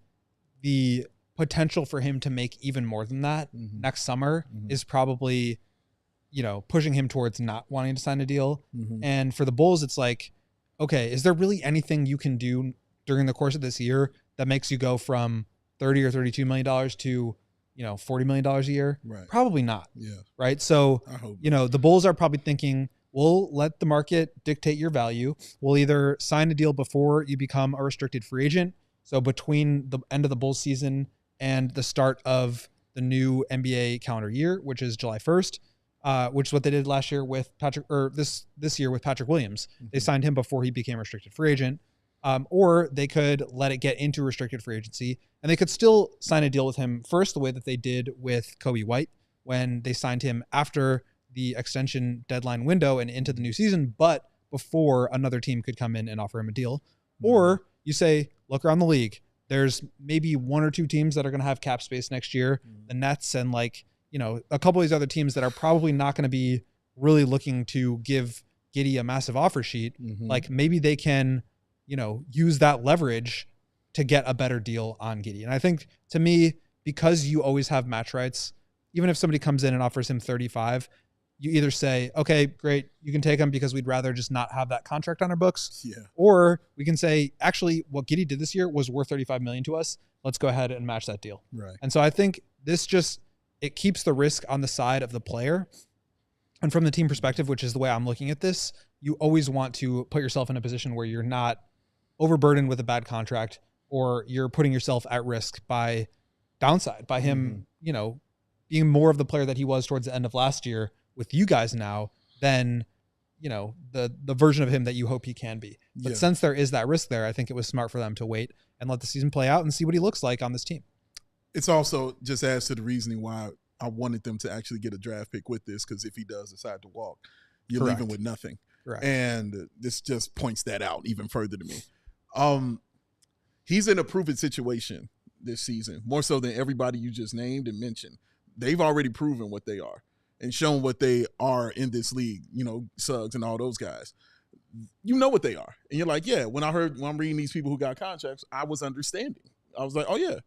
the potential for him to make even more than that next summer is probably, pushing him towards not wanting to sign a deal. And for the Bulls, it's like, okay, is there really anything you can do during the course of this year that makes you go from $30 or $32 million to, $40 million a year? Right. Probably not. Yeah. Right. So, I hope the Bulls are probably thinking, we'll let the market dictate your value. We'll either sign a deal before you become a restricted free agent. So between the end of the Bulls season and the start of the new NBA calendar year, which is July 1st, which is what they did last year with Patrick, or this year with Patrick Williams. They signed him before he became a restricted free agent. Or they could let it get into restricted free agency, and they could still sign a deal with him first, the way that they did with Kobe White when they signed him after the extension deadline window and into the new season, but before another team could come in and offer him a deal. Or you say, look around the league. There's maybe 1 or 2 teams that are going to have cap space next year. The Nets and a couple of these other teams that are probably not going to be really looking to give Giddey a massive offer sheet. Like, maybe they can, use that leverage to get a better deal on Giddey. And I think, to me, because you always have match rights, even if somebody comes in and offers him 35, you either say, okay, great, you can take him because we'd rather just not have that contract on our books. Yeah. Or we can say, actually, what Giddey did this year was worth $35 million to us. Let's go ahead and match that deal. Right. And so I think this it keeps the risk on the side of the player. And from the team perspective, which is the way I'm looking at this, you always want to put yourself in a position where you're not overburdened with a bad contract, or you're putting yourself at risk by downside, by him, being more of the player that he was towards the end of last year with you guys now than, the version of him that you hope he can be. But since there is that risk there, I think it was smart for them to wait and let the season play out and see what he looks like on this team. It's also just adds to the reasoning why I wanted them to actually get a draft pick with this, because if he does decide to walk, you're leaving with nothing. Correct. And this just points that out even further to me. He's in a proven situation this season, more so than everybody you just named and mentioned. They've already proven what they are and shown what they are in this league, Suggs and all those guys. You know what they are. And you're like, yeah, when I'm reading these people who got contracts, I was understanding. I was like, oh, yeah,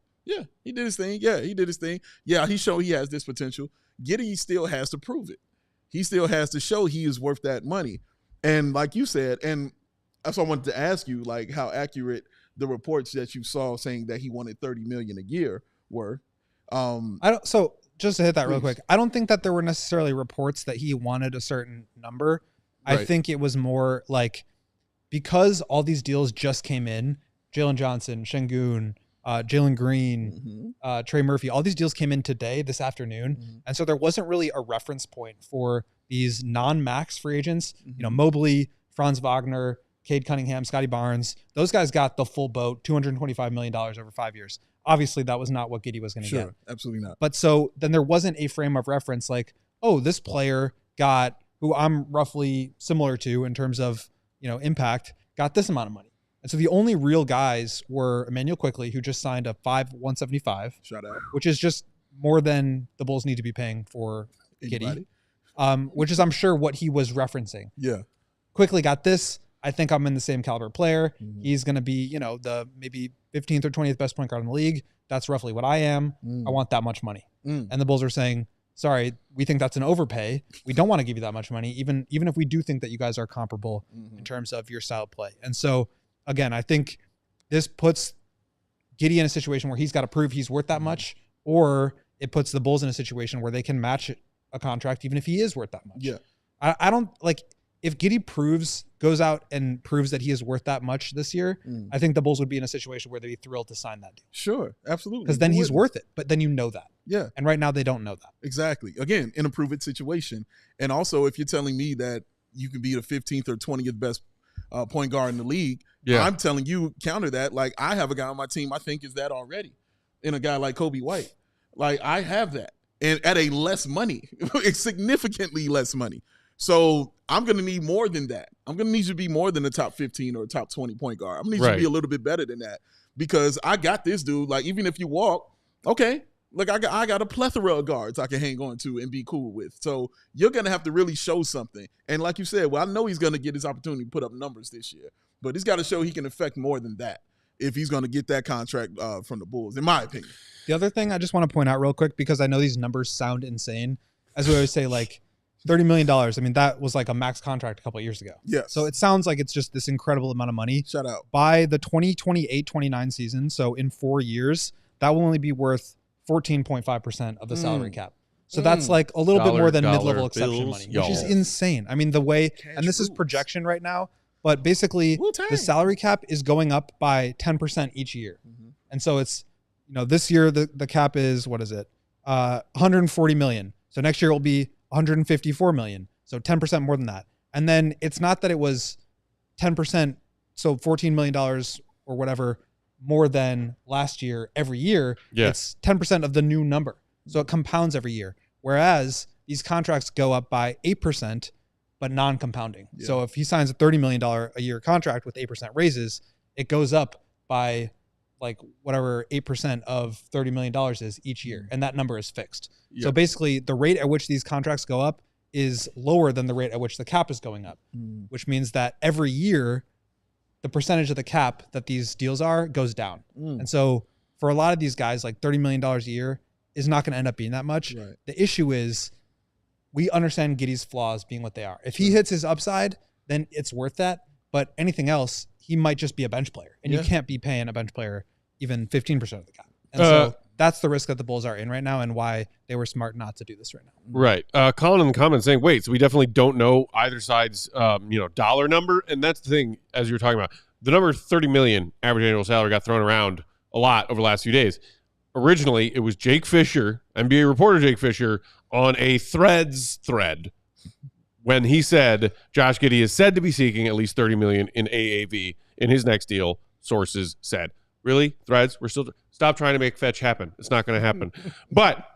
he did his thing. Yeah, he did his thing. Yeah, he showed he has this potential. Giddey still has to prove it. He still has to show he is worth that money. And like you said, and that's why I wanted to ask you, like, how accurate the reports that you saw saying that he wanted $30 million a year were. So just to hit that real Please. quick, I don't think that there were necessarily reports that he wanted a certain number. I Right. think it was more like, because all these deals just came in, Jalen Johnson, Şengün, Jalen Green, Trey Murphy, all these deals came in today, this afternoon. And so there wasn't really a reference point for these non-max free agents, you know, Mobley, Franz Wagner, Cade Cunningham, Scotty Barnes. Those guys got the full boat, $225 million over 5 years. Obviously, that was not what Giddey was going to get. Absolutely not. But so then there wasn't a frame of reference like, oh, this player got, who I'm roughly similar to in terms of, you know, impact, got this amount of money. And so the only real guys were Emmanuel Quickley, who just signed a 175, Shout out. which is just more than the Bulls need to be paying for Anybody? Giddey, which is, I'm sure, what he was referencing. Yeah. Quickley got this. I think I'm in the same caliber player. He's going to be, you know, the maybe 15th or 20th best point guard in the league. That's roughly what I am. I want that much money. And the Bulls are saying, sorry, we think that's an overpay. We don't want to give you that much money, even if we do think that you guys are comparable in terms of your style of play. And so, again, I think this puts Giddey in a situation where he's got to prove he's worth that much, or it puts the Bulls in a situation where they can match a contract even if he is worth that much. Yeah. I don't like, if Giddey goes out and proves that he is worth that much this year, I think the Bulls would be in a situation where they'd be thrilled to sign that deal. Sure. Absolutely. Because then he's worth it. But then you know that. Yeah. And right now they don't know that. Exactly. Again, in a prove-it situation. And also, if you're telling me that you can be the 15th or 20th best point guard in the league, I'm telling you, counter that. Like, I have a guy on my team I think is that already, in a guy like Kobe White. Like, I have that. And at a less money, significantly less money. So I'm going to need more than that. I'm going to need you to be more than a top 15 or a top 20 point guard. I'm going to need you to be a little bit better than that, because I got this dude. Like, even if you walk, okay, look, I got a plethora of guards I can hang on to and be cool with. So you're going to have to really show something. And like you said, well, I know he's going to get his opportunity to put up numbers this year, but he's got to show he can affect more than that if he's going to get that contract from the Bulls, in my opinion. The other thing I just want to point out real quick, because I know these numbers sound insane, as we always say, like, $30 million. I mean, that was like a max contract a couple of years ago. Yes. So it sounds like it's just this incredible amount of money. Shout out. By the 2028-29 season, so in 4 years, that will only be worth 14.5% of the salary cap. So that's like a little bit more than mid-level exception money, which is insane. I mean, the way, and this is projection right now, but basically the salary cap is going up by 10% each year. And so it's, you know, this year the cap is, what is it? 140 million. So next year it will be 154 million. So 10% more than that. And then it's not that it was 10%, so $14 million or whatever more than last year every year. It's 10% of the new number. So it compounds every year. Whereas these contracts go up by 8%, but non-compounding. So if he signs a $30 million a year contract with 8% raises, it goes up by like whatever 8% of $30 million is each year. And that number is fixed. So basically the rate at which these contracts go up is lower than the rate at which the cap is going up, which means that every year, the percentage of the cap that these deals are goes down. And so for a lot of these guys, like $30 million a year is not going to end up being that much. The issue is we understand Giddey's flaws being what they are. If he hits his upside, then it's worth that. But anything else, he might just be a bench player. And you can't be paying a bench player even 15% of the cap. And so that's the risk that the Bulls are in right now, and why they were smart not to do this right now. Right. Colin in the comments saying, wait, so we definitely don't know either side's dollar number. And that's the thing, as you were talking about. The number 30 million average annual salary got thrown around a lot over the last few days. Originally, it was Jake Fisher, NBA reporter Jake Fisher, on a Threads thread when he said Josh Giddey is said to be seeking at least 30 million in AAV in his next deal. Sources said. Really? Threads? We're still... Stop trying to make fetch happen. It's not going to happen. But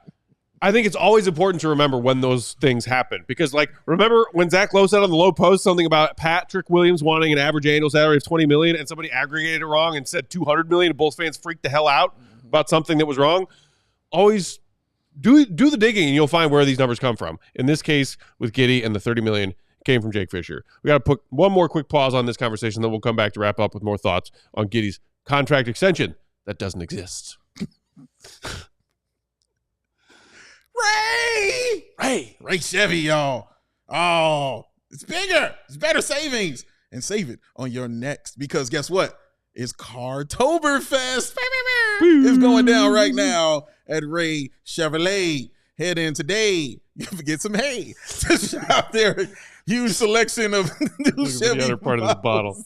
I think it's always important to remember when those things happen. Because, like, remember when Zach Lowe said on the Low Post something about Patrick Williams wanting an average annual salary of $20 million, and somebody aggregated it wrong and said $200 million, and Bulls fans freaked the hell out about something that was wrong? Always do the digging, and you'll find where these numbers come from. In this case, with Giddey and the $30 million came from Jake Fisher. We got to put one more quick pause on this conversation, then we'll come back to wrap up with more thoughts on Giddey's contract extension that doesn't exist. Ray Chevy, y'all. Oh, It's bigger. It's better savings. And save it on your next. Because guess what? It's Cartoberfest. It's going down right now at Ray Chevrolet. Head in today. You can get some hay to shop there. Huge selection of new Chevy the other part of this bottle.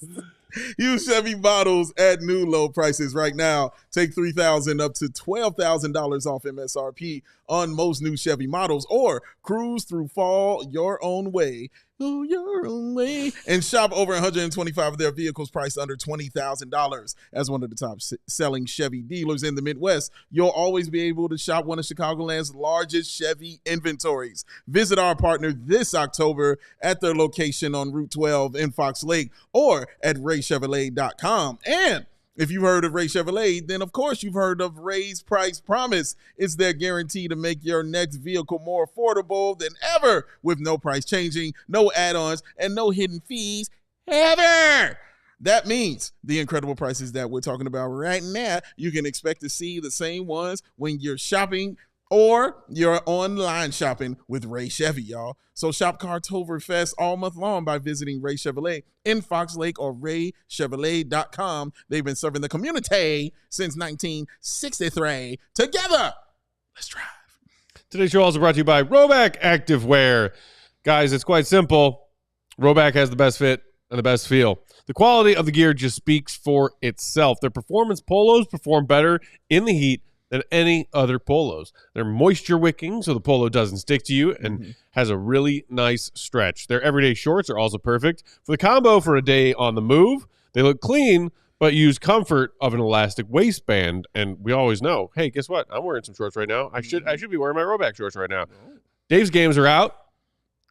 Huge Chevy models at new low prices right now. Take $3,000 up to $12,000 off MSRP on most new Chevy models, or cruise through fall your own way. Go your own way. And shop over 125 of their vehicles priced under $20,000. As one of the top selling Chevy dealers in the Midwest, you'll always be able to shop one of Chicagoland's largest Chevy inventories. Visit our partner this October at their location on Route 12 in Fox Lake or at raychevrolet.com. And if you've heard of Ray Chevrolet, then of course you've heard of Ray's Price Promise. It's their guarantee to make your next vehicle more affordable than ever, with no price changing, no add-ons, and no hidden fees ever. That means the incredible prices that we're talking about right now, you can expect to see the same ones when you're shopping or you're online shopping with Ray Chevy, y'all. So shop Cartoberfest all month long by visiting Ray Chevrolet in Fox Lake or raychevrolet.com. They've been serving the community since 1963. Together, let's drive. Today's show also brought to you by Reebok Activewear. Guys, it's quite simple. Reebok has the best fit and the best feel. The quality of the gear just speaks for itself. Their performance polos perform better in the heat than any other polos. They're moisture wicking, so the polo doesn't stick to you and has a really nice stretch. Their everyday shorts are also perfect for the combo for a day on the move. They look clean, but use comfort of an elastic waistband. And we always know, hey, guess what? I'm wearing some shorts right now. I should be wearing my Reebok shorts right now. Dave's games are out.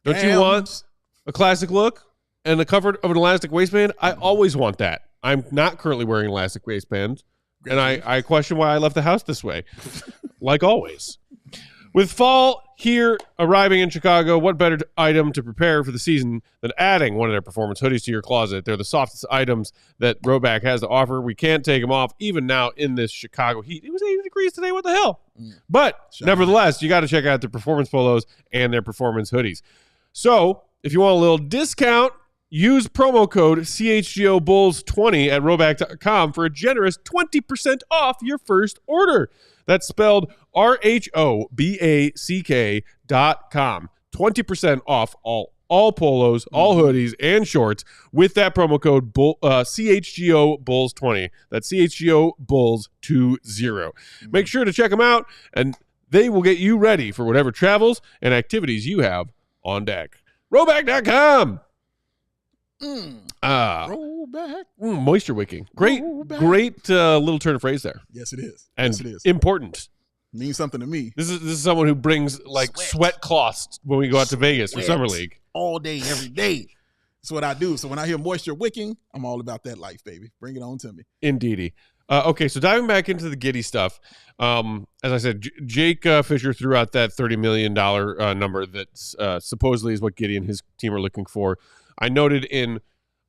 Don't you want a classic look and the comfort of an elastic waistband? I always want that. I'm not currently wearing an elastic waistband. And I question why I left the house this way, like always. With fall here arriving in Chicago, what better item to prepare for the season than adding one of their performance hoodies to your closet? They're the softest items that Reebok has to offer. We can't take them off, even now in this Chicago heat. It was 80 degrees today. What the hell? But nevertheless, you got to check out their performance polos and their performance hoodies. So if you want a little discount, use promo code CHGO Bulls 20 at Reebok.com for a generous 20% off your first order. That's spelled RHOBACK.com. 20% off all polos, all hoodies, and shorts with that promo code CHGO Bulls 20. That's CHGO Bulls 20. Make sure to check them out, and they will get you ready for whatever travels and activities you have on deck. Reebok.com. Roll back. Moisture wicking. Great little turn of phrase there. Yes, it is. And yes, it is. Important. Means something to me. This is someone who brings like sweat cloths when we go out to Vegas for Summer League. All day, every day. That's what I do. So when I hear moisture wicking, I'm all about that life, baby. Bring it on to me. Indeedy. Okay, so diving back into the Giddey stuff, as I said, Jake Fisher threw out that $30 million number that supposedly is what Giddey and his team are looking for. I noted in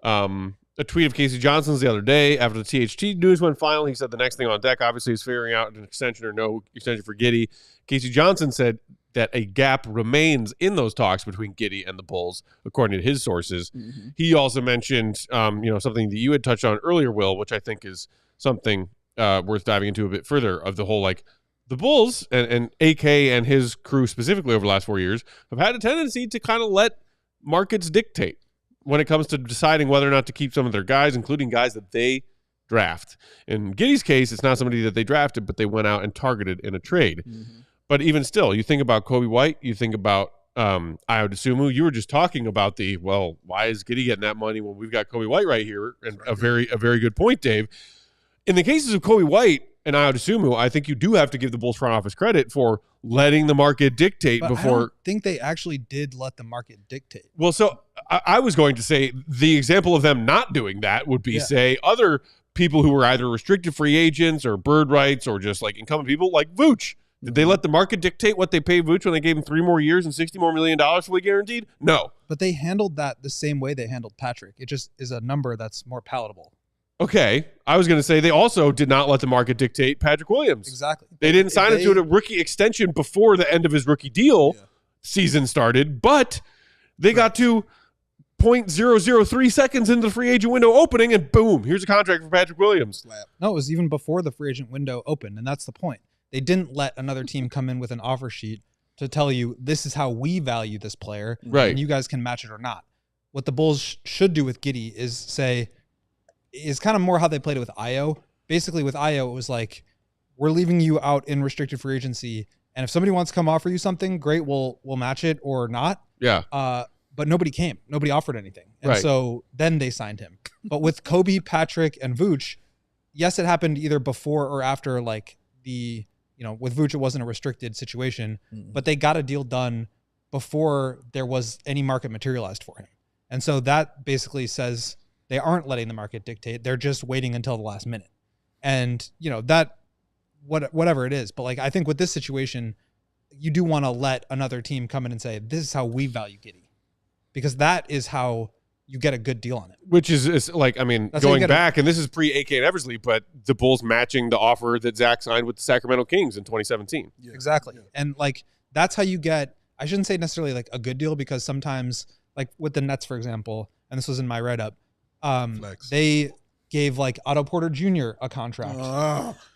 a tweet of Casey Johnson's the other day after the THT news went final. He said the next thing on deck, obviously, is figuring out an extension or no extension for Giddey. Casey Johnson said that a gap remains in those talks between Giddey and the Bulls, according to his sources. He also mentioned, something that you had touched on earlier, Will, which I think is something worth diving into a bit further, of the whole, like, the Bulls and AK and his crew specifically over the last 4 years have had a tendency to kind of let markets dictate when it comes to deciding whether or not to keep some of their guys, including guys that they draft. In Giddey's case, it's not somebody that they drafted, but they went out and targeted in a trade. But even still, you think about Kobe White, you think about Ayo Dosunmu. You were just talking about why is Giddey getting that money when we've got Kobe White right here? And a very good point, Dave. In the cases of Kobe White and Ayo Dosunmu, I think you do have to give the Bulls front office credit for letting the market dictate before. I don't think they actually did let the market dictate. Well, so I was going to say the example of them not doing that would be, say, other people who were either restricted free agents or bird rights or just like incumbent people like Vooch. Did they let the market dictate what they paid Vooch when they gave him 3 more years and $60 more million fully guaranteed? No. But they handled that the same way they handled Patrick. It just is a number that's more palatable. Okay. I was going to say they also did not let the market dictate Patrick Williams. Exactly. They didn't sign him to a rookie extension before the end of his rookie deal season started, but they got to .003 seconds into the free agent window opening, and boom, here's a contract for Patrick Williams. No, it was even before the free agent window opened, and that's the point. They didn't let another team come in with an offer sheet to tell you this is how we value this player, right? And you guys can match it or not. What the Bulls should do with Giddey is kind of more how they played it with Io. Basically, with Io, it was like, we're leaving you out in restricted free agency, and if somebody wants to come offer you something, great, we'll match it or not. Yeah. But nobody came. Nobody offered anything. And right. So then they signed him. But with Kobe, Patrick, and Vooch, yes, it happened either before or after, like, with Vooch, it wasn't a restricted situation, but they got a deal done before there was any market materialized for him. And so that basically says they aren't letting the market dictate. They're just waiting until the last minute. And, whatever it is. But, like, I think with this situation, you do want to let another team come in and say, this is how we value Giddey. Because that is how you get a good deal on it. Which is like, I mean, that's going back, and this is pre-AK and Eversley, but the Bulls matching the offer that Zach signed with the Sacramento Kings in 2017. Yeah. Exactly. Yeah. And, like, that's how you get, I shouldn't say necessarily, like, a good deal, because sometimes, like, with the Nets, for example, and this was in my write-up, they gave, like, Otto Porter Jr. a contract,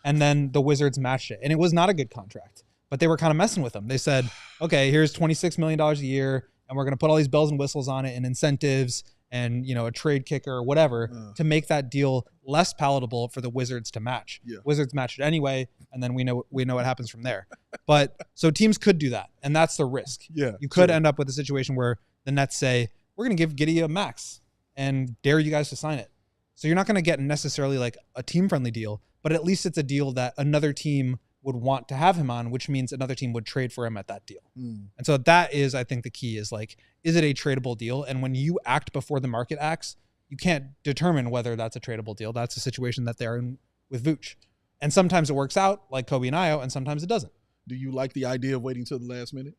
and then the Wizards matched it. And it was not a good contract, but they were kind of messing with him. They said, okay, here's $26 million a year, and we're going to put all these bells and whistles on it and incentives and, a trade kicker or whatever to make that deal less palatable for the Wizards to match. Yeah. Wizards matched it anyway, and then we know what happens from there. But so teams could do that, and that's the risk. Yeah, you could end up with a situation where the Nets say, we're going to give Giddey a max and dare you guys to sign it. So you're not going to get necessarily like a team-friendly deal, but at least it's a deal that another team would want to have him on, which means another team would trade for him at that deal. And so that is, I think, the key is, like, is it a tradable deal? And when you act before the market acts, you can't determine whether that's a tradable deal. That's a situation that they're in with Vooch. And sometimes it works out, like Kobe and Io, and sometimes it doesn't. Do you like the idea of waiting till the last minute?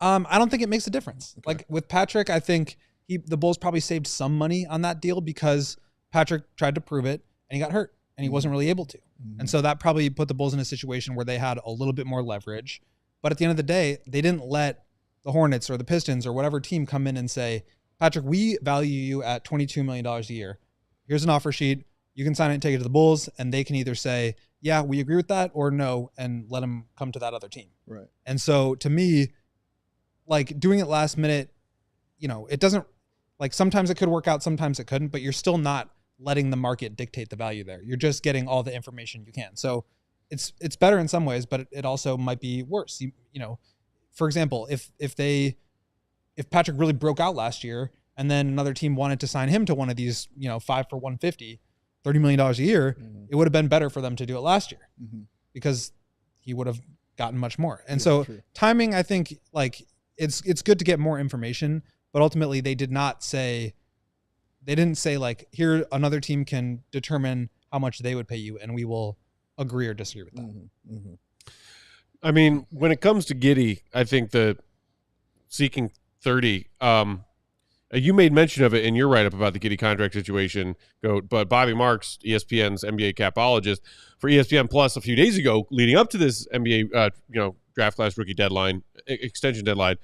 I don't think it makes a difference. Okay. Like with Patrick, I think the Bulls probably saved some money on that deal because Patrick tried to prove it and he got hurt and he wasn't really able to. And so that probably put the Bulls in a situation where they had a little bit more leverage. But at the end of the day, they didn't let the Hornets or the Pistons or whatever team come in and say, Patrick, we value you at $22 million a year. Here's an offer sheet. You can sign it and take it to the Bulls, and they can either say, yeah, we agree with that, or no, and let them come to that other team. Right. And so to me, like, doing it last minute, it doesn't, like, sometimes it could work out, sometimes it couldn't, but you're still not letting the market dictate the value there. You're just getting all the information you can. So it's better in some ways, but it also might be worse. For example, if Patrick really broke out last year and then another team wanted to sign him to one of these, 5 for $150, $30 million a year, it would have been better for them to do it last year because he would have gotten much more. And timing, I think, like, it's good to get more information, but ultimately they didn't say like, here, another team can determine how much they would pay you and we will agree or disagree with that. I mean, when it comes to Giddey, I think the seeking 30, you made mention of it in your write-up about the Giddey contract situation, but Bobby Marks, ESPN's NBA capologist for ESPN Plus a few days ago, leading up to this NBA, draft class rookie deadline, extension deadline,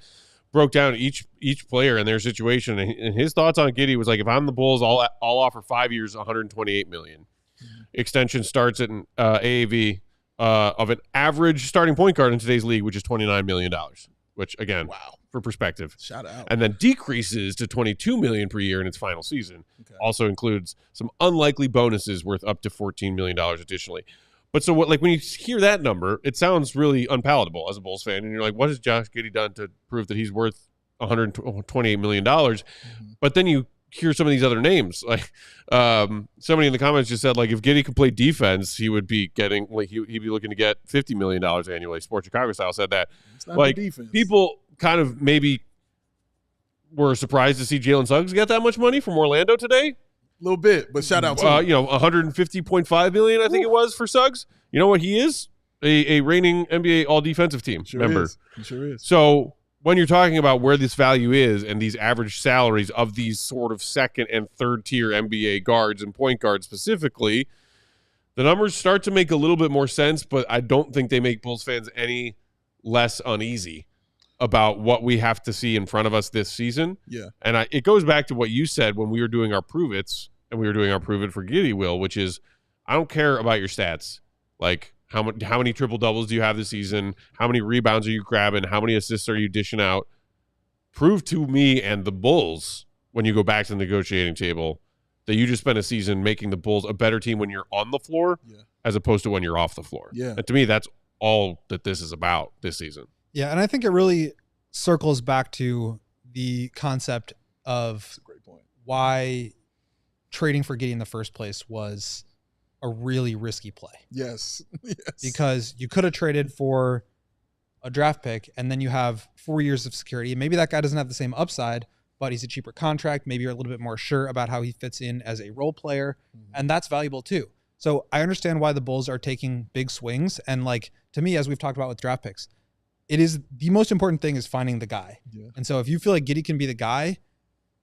broke down each player and their situation, and his thoughts on Giddey was like, if I'm the Bulls, I'll offer 5 years, $128 million. Extension starts at an AAV of an average starting point guard in today's league, which is $29 million. Which, again, wow, for perspective, shout out. And then decreases to $22 million per year in its final season. Okay. Also includes some unlikely bonuses worth up to $14 million additionally. But so when you hear that number, it sounds really unpalatable as a Bulls fan. And you're like, what has Josh Giddey done to prove that he's worth $128 million? But then you hear some of these other names. Like somebody in the comments just said, like, if Giddey could play defense, he would be getting, like, he'd be looking to get $50 million annually. Sports Chicago Style said that. Like, people kind of maybe were surprised to see Jalen Suggs get that much money from Orlando today. A little bit, but shout out to $150.5 million, I think it was, for Suggs. You know what he is? A reigning NBA all-defensive team member. He sure is. So when you're talking about where this value is and these average salaries of these sort of second and third tier NBA guards and point guards specifically, the numbers start to make a little bit more sense, but I don't think they make Bulls fans any less uneasy. about what we have to see in front of us this season. Yeah. And it goes back to what you said when we were doing our prove-its, and we were doing our prove-it for Giddey, Will, which is I don't care about your stats. Like, how many triple-doubles do you have this season? How many rebounds are you grabbing? How many assists are you dishing out? Prove to me and the Bulls, when you go back to the negotiating table, that you just spent a season making the Bulls a better team when you're on the floor as opposed to when you're off the floor. Yeah. And to me, that's all that this is about this season. Yeah, and I think it really circles back to the concept of That's a great point. Why trading for Giddey in the first place was a really risky play. Yes. Yes. Because you could have traded for a draft pick and then you have 4 years of security. And maybe that guy doesn't have the same upside, but he's a cheaper contract. Maybe you're a little bit more sure about how he fits in as a role player. And that's valuable too. So I understand why the Bulls are taking big swings. And like, to me, as we've talked about with draft picks, it is the most important thing is finding the guy. Yeah. And so if you feel like Giddey can be the guy,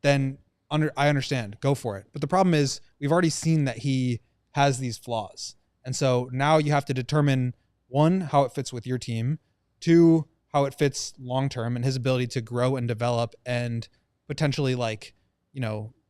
then I understand, go for it. But the problem is we've already seen that he has these flaws. And so now you have to determine, one, how it fits with your team, two, how it fits long-term and his ability to grow and develop and potentially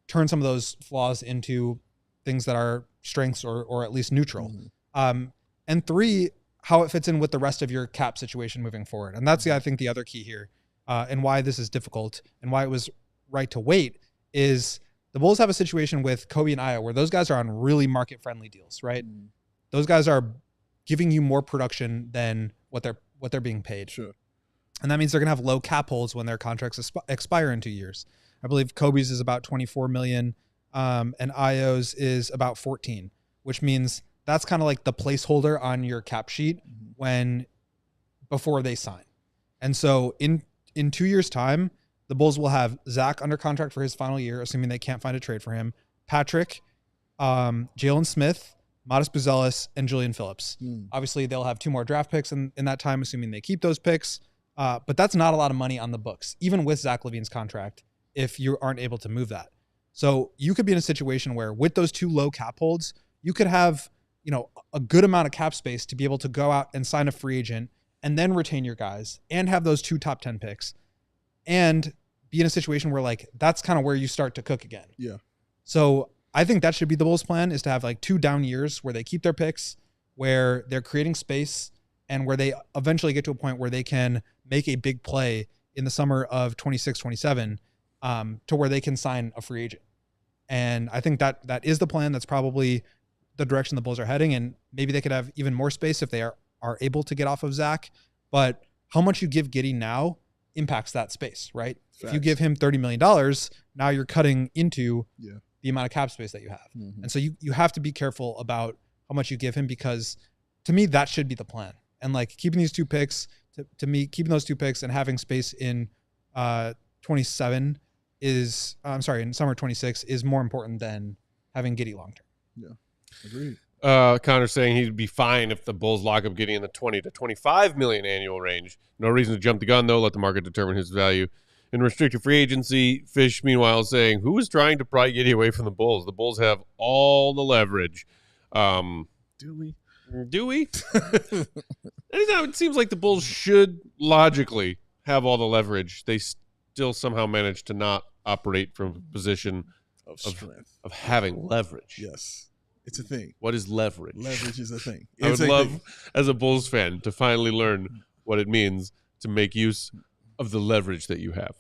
turn some of those flaws into things that are strengths or at least neutral. And three, how it fits in with the rest of your cap situation moving forward. And that's, I think, the other key here and why this is difficult and why it was right to wait is the Bulls have a situation with Kobe and Io where those guys are on really market-friendly deals, right? Those guys are giving you more production than what they're being paid. Sure. And that means they're going to have low cap holds when their contracts expire in 2 years. I believe Kobe's is about $24 million and Io's is about 14, which means that's kind of like the placeholder on your cap sheet before they sign. And so in 2 years' time, the Bulls will have Zach under contract for his final year, assuming they can't find a trade for him. Patrick, Jalen Smith, Matas Buzelis, and Julian Phillips. Obviously, they'll have 2 more draft picks in that time, assuming they keep those picks. But that's not a lot of money on the books, even with Zach LaVine's contract, if you aren't able to move that. So you could be in a situation where with those 2 low cap holds, you could have a good amount of cap space to be able to go out and sign a free agent and then retain your guys and have those 2 top 10 picks and be in a situation where that's kind of where you start to cook again. Yeah. So I think that should be the Bulls' plan, is to have 2 down years where they keep their picks, where they're creating space, and where they eventually get to a point where they can make a big play in the summer of 26, 27 to where they can sign a free agent. And I think that is the plan. That's probably the direction the Bulls are heading. And maybe they could have even more space if they are able to get off of Zach. But how much you give Giddey now impacts that space, right? Facts. If you give him $30 million, now you're cutting into the amount of cap space that you have. And so you have to be careful about how much you give him, because to me, that should be the plan. And keeping these 2 picks, to me, keeping those 2 picks and having space in 27 in summer 26 is more important than having Giddey long-term. Yeah, agreed. Connor's saying he'd be fine if the Bulls lock up Giddey in the 20 to 25 million annual range. No reason to jump the gun, though. Let the market determine his value. In restricted free agency, Fish, meanwhile, saying, who is trying to pry Giddey away from the Bulls? The Bulls have all the leverage. Do we? Anytime it seems like the Bulls should logically have all the leverage, they still somehow manage to not operate from a position Of strength. of having leverage. Yes. It's a thing. What is leverage? Leverage is a thing. I would love, as a Bulls fan, to finally learn what it means to make use of the leverage that you have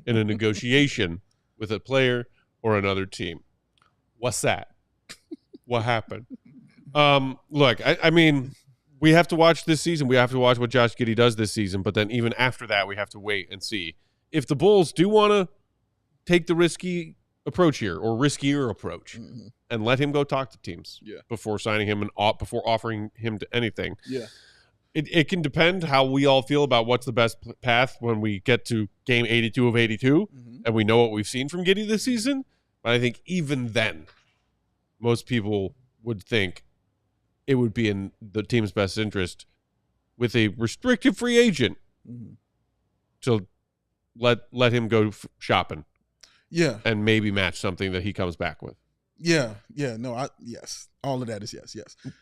in a negotiation with a player or another team. What's that? What happened? Look, I mean, we have to watch this season. We have to watch what Josh Giddey does this season. But then even after that, we have to wait and see. If the Bulls do want to take the risky approach here, or riskier approach, and let him go talk to teams before signing him and before offering him to anything. Yeah. It can depend how we all feel about what's the best path when we get to game 82 of 82 and we know what we've seen from Giddey this season. But I think even then, most people would think it would be in the team's best interest with a restricted free agent to let him go shopping. Yeah. And maybe match something that he comes back with. Yeah. No, yes. All of that is yes.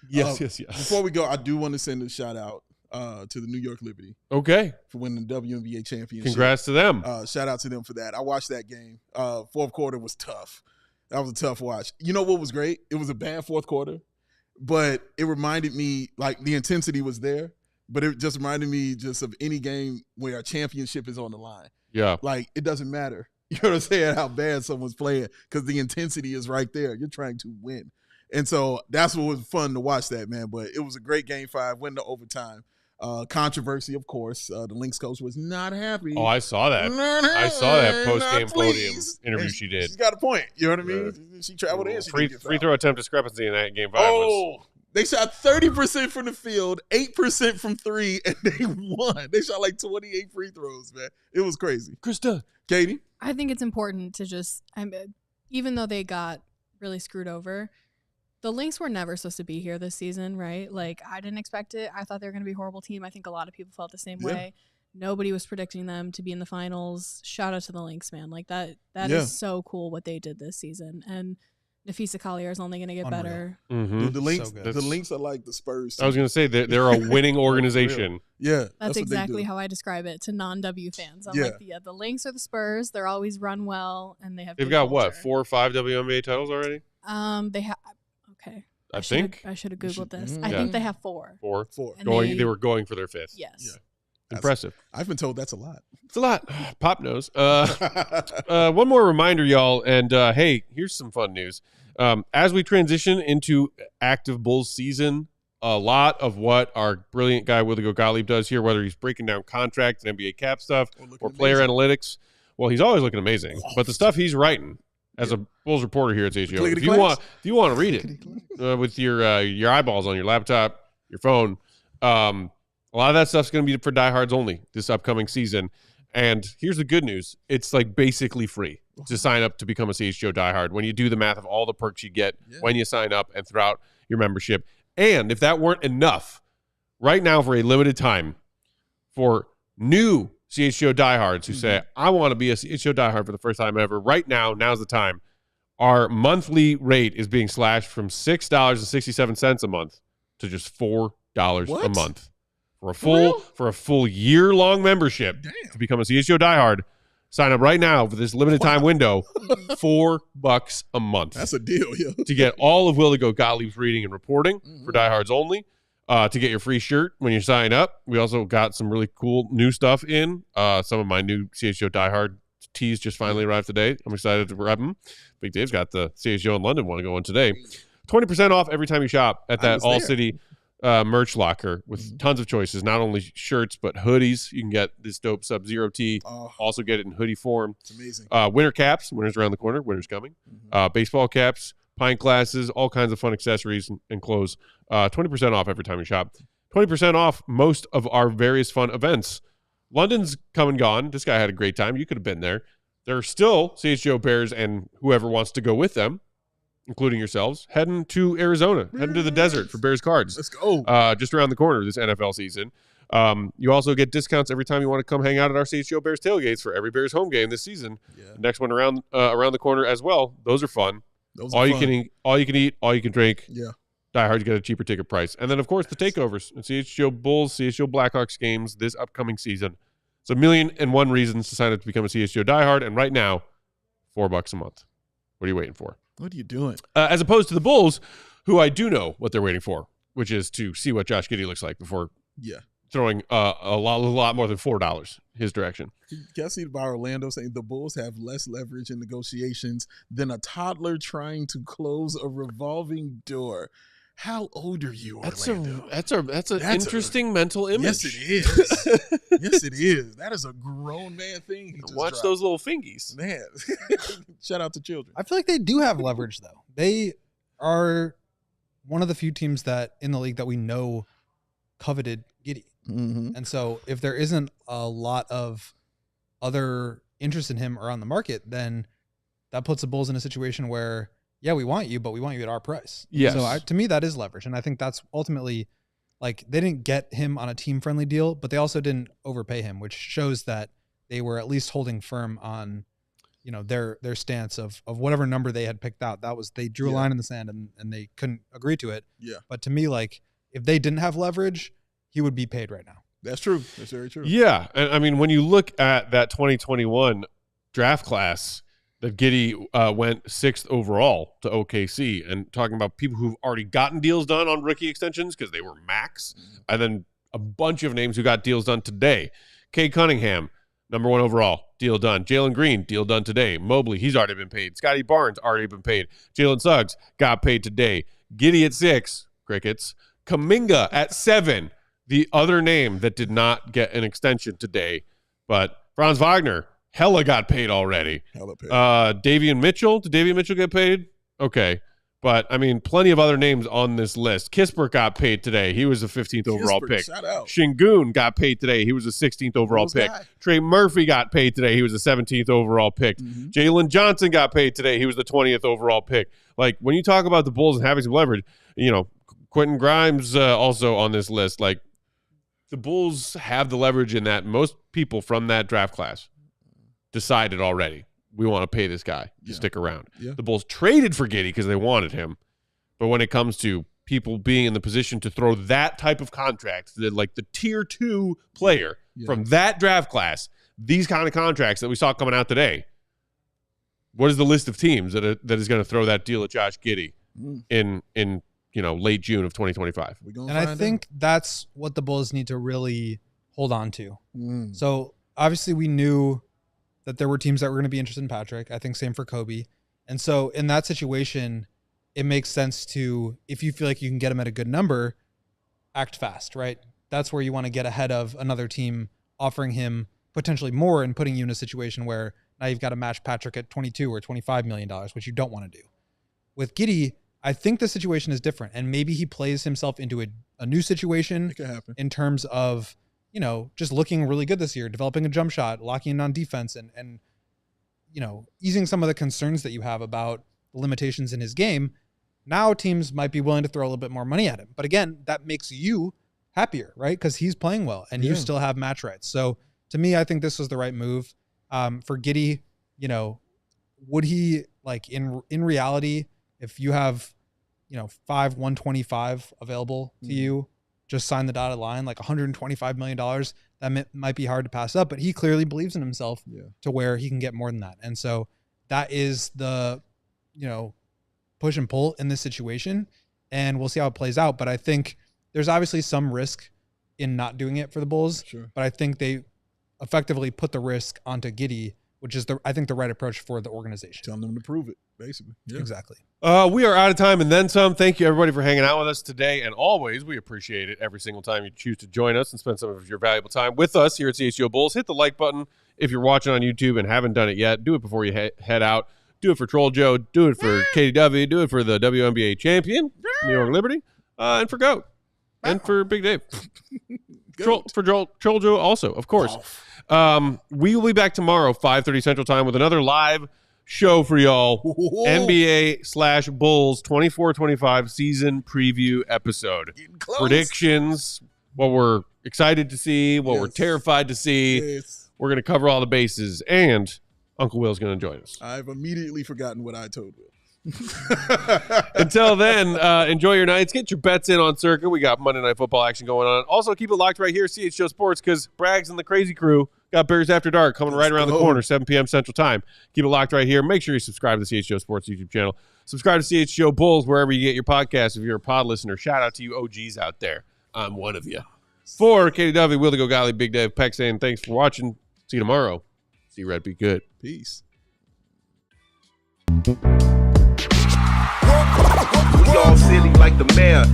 Yes. Before we go, I do want to send a shout out to the New York Liberty Okay. for winning the WNBA championship. Congrats to them. Shout out to them for that. I watched that game. Fourth quarter was tough. That was a tough watch. You know what was great? It was a bad fourth quarter, but it reminded me, like, the intensity was there, but it just reminded me just of any game where a championship is on the line. Yeah. Like, it doesn't matter. You know what I'm saying? How bad someone's playing, because the intensity is right there. You're trying to win. And so that's what was fun to watch that, man. But it was a great game 5, win to overtime. Controversy, of course. The Lynx coach was not happy. Oh, I saw that. I saw that post-game podium interview she did. She's got a point. You know what I mean? She traveled in. Free throw attempt discrepancy in that game 5 was. They shot 30% from the field, 8% from 3, and they won. They shot like 28 free throws, man. It was crazy. Krista. Katie? I think it's important to just, even though they got really screwed over, the Lynx were never supposed to be here this season, right? Like, I didn't expect it. I thought they were going to be a horrible team. I think a lot of people felt the same way. Nobody was predicting them to be in the finals. Shout out to the Lynx, man. Like, that is so cool what they did this season. And Nafisa Collier is only going to get better. Mm-hmm. The Lynx are like the Spurs team. I was going to say they're a winning organization. Yeah. That's exactly how I describe it to non-W fans. I'm like, the Lynx are the Spurs. They're always run well, and they've got what, 4 or 5 WNBA titles already? They have. Okay. I think I should have Googled this. I think they have 4. 4. And they were going for their 5th. Yes. Yeah. Impressive. I've been told that's a lot. It's a lot. Pop knows. One more reminder, y'all. And hey, here's some fun news. As we transition into active Bulls season, a lot of what our brilliant guy Will Gottlieb does here, whether he's breaking down contract and NBA cap stuff or player analytics, well, he's always looking amazing. But the stuff he's writing as a Bulls reporter here at CHGO, if you want to read it with your eyeballs on your laptop, your phone, a lot of that stuff's going to be for diehards only this upcoming season. And here's the good news. It's like basically free to sign up to become a CHGO diehard when you do the math of all the perks you get when you sign up and throughout your membership. And if that weren't enough, right now for a limited time, for new CHGO diehards who say, I want to be a CHGO diehard for the first time ever, right now, now's the time. Our monthly rate is being slashed from $6.67 a month to just $4 a month. For a full year-long membership to become a CHGO diehard, sign up right now for this limited time window, $4 a month. That's a deal, to get all of Will Gottlieb's reading and reporting for diehards only. To get your free shirt when you sign up. We also got some really cool new stuff in. Some of my new CHGO diehard tees just finally arrived today. I'm excited to rep them. Big Dave's got the CHGO in London one to go on today. 20% off every time you shop at that ALLCITY merch locker with tons of choices, not only shirts but hoodies. You can get this dope Sub-Zero tee, also get it in hoodie form. It's amazing. Winter caps, winter's around the corner, winter's coming. Baseball caps, pint glasses, all kinds of fun accessories and clothes. 20% off every time you shop. 20% off most of our various fun events. London's come and gone. This guy had a great time. You could have been there. There are still CHGO Bears and whoever wants to go with them, including yourselves, heading to Arizona, heading to the desert for Bears cards. Let's go. Just around the corner this NFL season. You also get discounts every time you want to come hang out at our CHGO Bears tailgates for every Bears home game this season. The next one around the corner as well. Those are fun. You can eat, all you can drink. Yeah. Diehards get a cheaper ticket price. And then, of course, the takeovers. CHGO Bulls, CHGO Blackhawks games this upcoming season. It's 1,000,001 reasons to sign up to become a CHGO diehard. And right now, $4 a month. What are you waiting for? What are you doing? As opposed to the Bulls, who I do know what they're waiting for, which is to see what Josh Giddey looks like before throwing a lot more than $4 his direction. Can I see by Orlando saying the Bulls have less leverage in negotiations than a toddler trying to close a revolving door? How old are you, Orlando? That's an interesting mental image. Yes, it is. Yes, it is. That is a grown man thing. Watch those little fingies. Man, shout out to children. I feel like they do have leverage, though. They are one of the few teams that in the league that we know coveted Giddey. And so if there isn't a lot of other interest in him around the market, then that puts the Bulls in a situation where, yeah, we want you, but we want you at our price. Yes. So to me, that is leverage. And I think that's ultimately, like, they didn't get him on a team-friendly deal, but they also didn't overpay him, which shows that they were at least holding firm on, you know, their stance of whatever number they had picked out. That was, they drew a line in the sand and they couldn't agree to it. Yeah. But to me, like, if they didn't have leverage, he would be paid right now. That's true. That's very true. Yeah. And I mean, when you look at that 2021 draft class that Giddey went 6th overall to OKC, and talking about people who've already gotten deals done on rookie extensions because they were max, and then a bunch of names who got deals done today. Cade Cunningham, number 1 overall, deal done. Jalen Green, deal done today. Mobley, he's already been paid. Scotty Barnes, already been paid. Jalen Suggs got paid today. Giddey at 6, crickets. Kuminga at 7, the other name that did not get an extension today. But Franz Wagner, hella got paid already. Hella paid. Davion Mitchell, did Davion Mitchell get paid? Okay. But, I mean, plenty of other names on this list. Kispert got paid today. He was a 15th overall pick. Shout out. Şengün got paid today. He was a 16th overall pick. Trey Murphy got paid today. He was a 17th overall pick. Jalen Johnson got paid today. He was the 20th overall pick. Like, when you talk about the Bulls and having some leverage, you know, Quentin Grimes also on this list. Like, the Bulls have the leverage in that most people from that draft class decided already, we want to pay this guy to stick around. Yeah. The Bulls traded for Giddey because they wanted him. But when it comes to people being in the position to throw that type of contract, like the tier 2 player from that draft class, these kind of contracts that we saw coming out today, what is the list of teams that is going to throw that deal at Josh Giddey in late June of 2025? And I think that's what the Bulls need to really hold on to. So obviously we knew that there were teams that were going to be interested in Patrick. I think same for Kobe. And so in that situation, it makes sense to, if you feel like you can get him at a good number, act fast, right? That's where you want to get ahead of another team offering him potentially more and putting you in a situation where now you've got to match Patrick at $22 or $25 million, which you don't want to do. With Giddey, I think the situation is different, and maybe he plays himself into a new situation in terms of, just looking really good this year, developing a jump shot, locking in on defense, and easing some of the concerns that you have about the limitations in his game. Now teams might be willing to throw a little bit more money at him. But again, that makes you happier, right? Because he's playing well, and you still have match rights. So to me, I think this was the right move. For Giddey, would he, like, in reality, if you have, 125 available to you, just sign the dotted line, like $125 million, that might be hard to pass up, but he clearly believes in himself to where he can get more than that. And so that is the, push and pull in this situation, and we'll see how it plays out. But I think there's obviously some risk in not doing it for the Bulls, but I think they effectively put the risk onto Giddey, which is I think the right approach for the organization. Telling them to prove it, basically. Yeah. Exactly. We are out of time and then some. Thank you, everybody, for hanging out with us today. And always, we appreciate it every single time you choose to join us and spend some of your valuable time with us here at CHGO Bulls. Hit the like button if you're watching on YouTube and haven't done it yet. Do it before you head out. Do it for Troll Joe. Do it for KDW. Do it for the WNBA champion, New York Liberty, and for GOAT. And for Big Dave. Troll Joe also, of course. We will be back tomorrow, 5:30 Central Time, with another live show for y'all. NBA/Bulls 24-25 season preview episode. Predictions, what we're excited to see, what we're terrified to see. We're going to cover all the bases, and Uncle Will's going to join us. I've immediately forgotten what I told Will. Until then, enjoy your nights. Get your bets in on Circa. We got Monday Night Football action going on. Also, keep it locked right here, CHGO Sports, because Braggs and the Crazy Crew got Bears After Dark coming right around the corner, 7 p.m. Central Time. Keep it locked right here. Make sure you subscribe to the CHGO Sports YouTube channel. Subscribe to CHGO Bulls wherever you get your podcasts if you're a pod listener. Shout out to you OGs out there. I'm one of you. For KDW, Will Go Gottlieb, Big Dave, Peck saying thanks for watching. See you tomorrow. See you, Red. Be good. Peace. We all silly like the mayor.